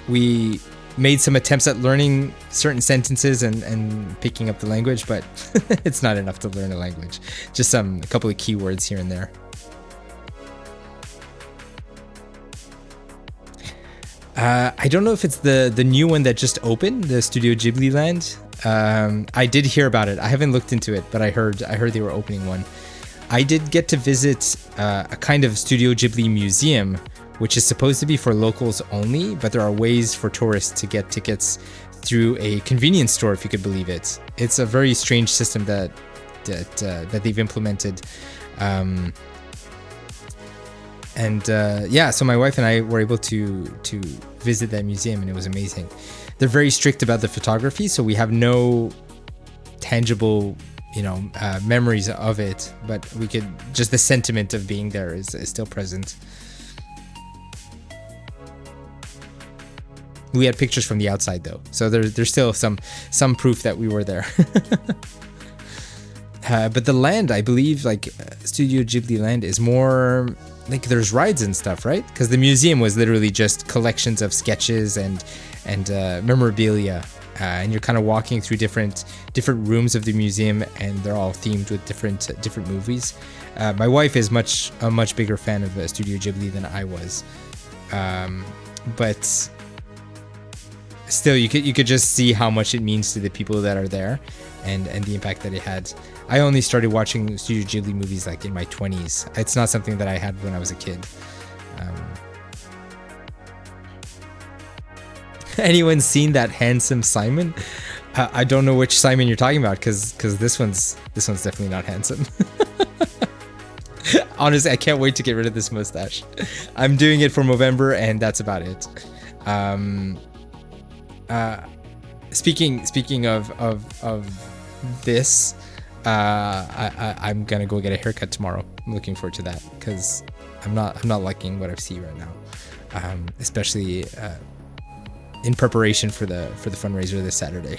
we made some attempts at learning certain sentences and picking up the language, but it's not enough to learn a language. Just a couple of keywords here and there. I don't know if it's the new one that just opened, the Studio Ghibli Land. I did hear about it. I haven't looked into it, but I heard they were opening one. I did get to visit a kind of Studio Ghibli museum, which is supposed to be for locals only, but there are ways for tourists to get tickets through a convenience store, if you could believe it. It's a very strange system that they've implemented. So my wife and I were able to visit that museum, and it was amazing. They're very strict about the photography, so we have no tangible, memories of it, but we could, just the sentiment of being there is still present. We had pictures from the outside though, so there's still some proof that we were there. But the land, I believe, Studio Ghibli Land is more like there's rides and stuff, right? Because the museum was literally just collections of sketches and memorabilia, and you're kind of walking through different rooms of the museum, and they're all themed with different movies. My wife is a much bigger fan of Studio Ghibli than I was, but still, you could just see how much it means to the people that are there, and the impact that it had. I only started watching Studio Ghibli movies in my 20s. It's not something that I had when I was a kid. anyone seen that handsome Simon? I don't know which Simon you're talking about because this one's definitely not handsome. Honestly, I can't wait to get rid of this mustache. I'm doing it for Movember, and that's about it. Speaking of this, I'm gonna go get a haircut tomorrow. I'm looking forward to that because I'm not liking what I see right now, especially in preparation for the fundraiser this Saturday.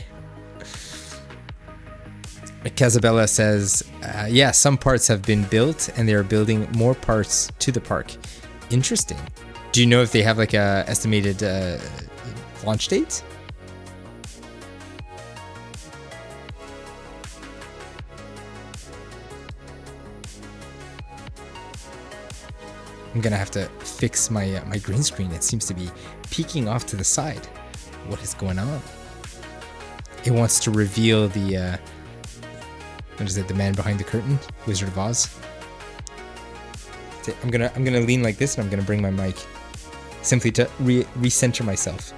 Casabella says, yeah, some parts have been built and they are building more parts to the park. Interesting. Do you know if they have like a estimated launch date? I'm gonna have to fix my my green screen. It seems to be peeking off to the side. What is going on? It wants to reveal the what is it? The man behind the curtain, Wizard of Oz. I'm gonna lean like this, and I'm gonna bring my mic simply to recenter myself.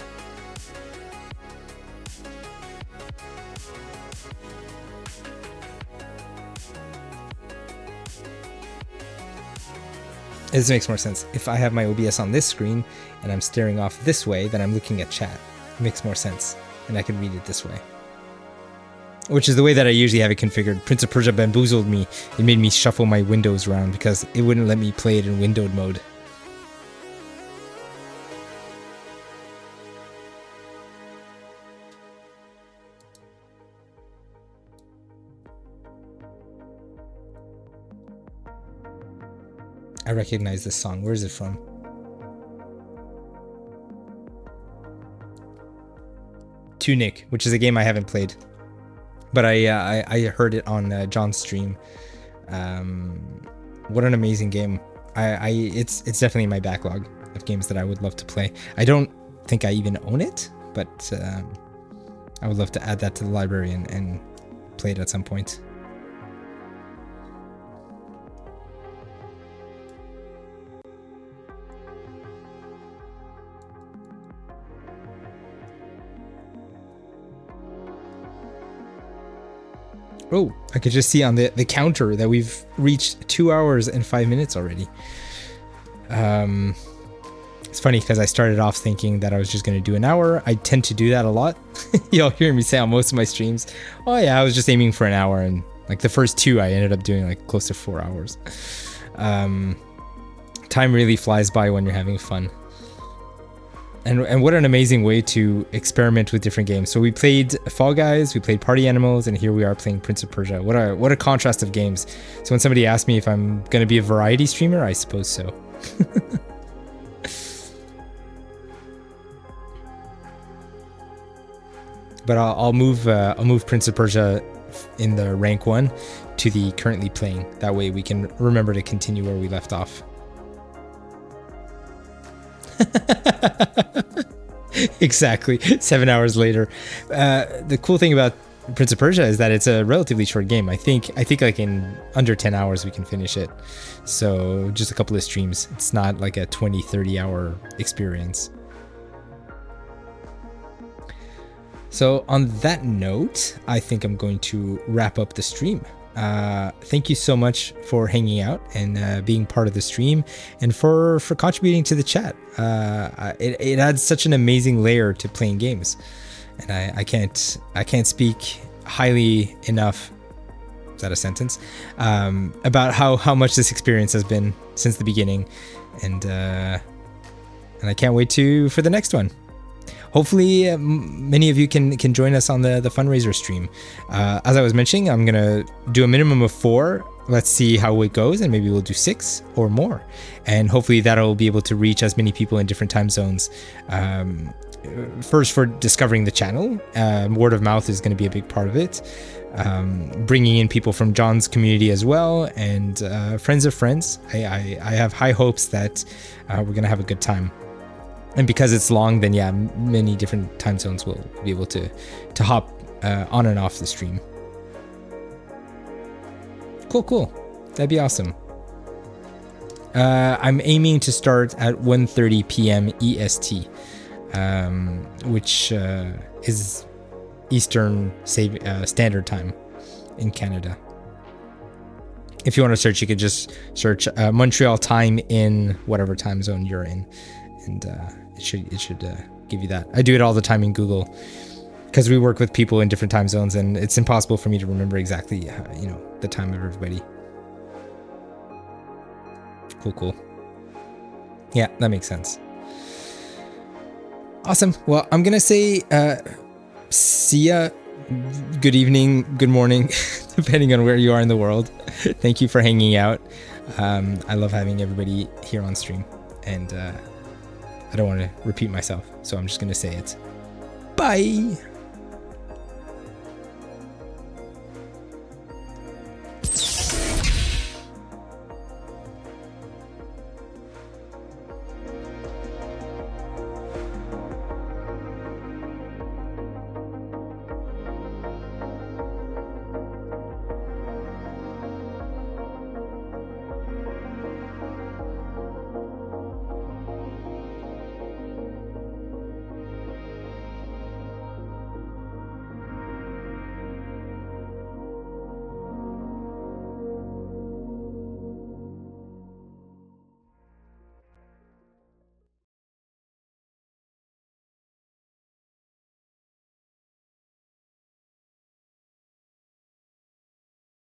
This makes more sense. If I have my OBS on this screen and I'm staring off this way, then I'm looking at chat. It makes more sense, and I can read it this way. Which is the way that I usually have it configured. Prince of Persia bamboozled me. It made me shuffle my windows around because it wouldn't let me play it in windowed mode. I recognize this song. Where is it from? Tunic, which is a game I haven't played. But I heard it on John's stream. What an amazing game! It's definitely in my backlog of games that I would love to play. I don't think I even own it, but I would love to add that to the library and play it at some point. Oh, I could just see on the counter that we've reached 2 hours and 5 minutes already. It's funny because I started off thinking that I was just going to do an hour. I tend to do that a lot. You'll hear me say on most of my streams, oh yeah, I was just aiming for an hour. And like the first two, I ended up doing like close to 4 hours. Time really flies by when you're having fun. And what an amazing way to experiment with different games. So we played Fall Guys, we played Party Animals, and here we are playing Prince of Persia. What a contrast of games. So when somebody asked me if I'm going to be a variety streamer, I suppose so. But I'll move Prince of Persia in the rank 1 to the currently playing. That way we can remember to continue where we left off. Exactly. 7 hours later. The cool thing about Prince of Persia is that it's a relatively short game. I think like in under 10 hours we can finish it. So just a couple of streams. It's not like a 20-30 hour experience. So on that note, I think I'm going to wrap up the stream. Thank you so much for hanging out and being part of the stream and for contributing to the chat. It adds such an amazing layer to playing games, and I can't speak highly enough. Is that a sentence? About how much this experience has been since the beginning, and I can't wait for the next one. Hopefully, many of you can join us on the fundraiser stream. As I was mentioning, I'm going to do a minimum of 4. Let's see how it goes, and maybe we'll do 6 or more. And hopefully that'll be able to reach as many people in different time zones. First, for discovering the channel. Word of mouth is going to be a big part of it. Bringing in people from John's community as well, and friends of friends. I have high hopes that we're going to have a good time. And because it's long, then yeah, many different time zones will be able to hop on and off the stream. Cool. That'd be awesome. I'm aiming to start at 1:30 p.m. EST. which is Eastern Standard Time in Canada. If you want to search, you could just search Montreal time in whatever time zone you're in, and it should give you that. I do it all the time in Google because we work with people in different time zones, and it's impossible for me to remember exactly the time of everybody. Cool. Yeah, that makes sense. Awesome. Well, I'm gonna say see ya. Good evening, good morning, depending on where you are in the world. Thank you for hanging out. I love having everybody here on stream, and I don't want to repeat myself, so I'm just going to say it. Bye!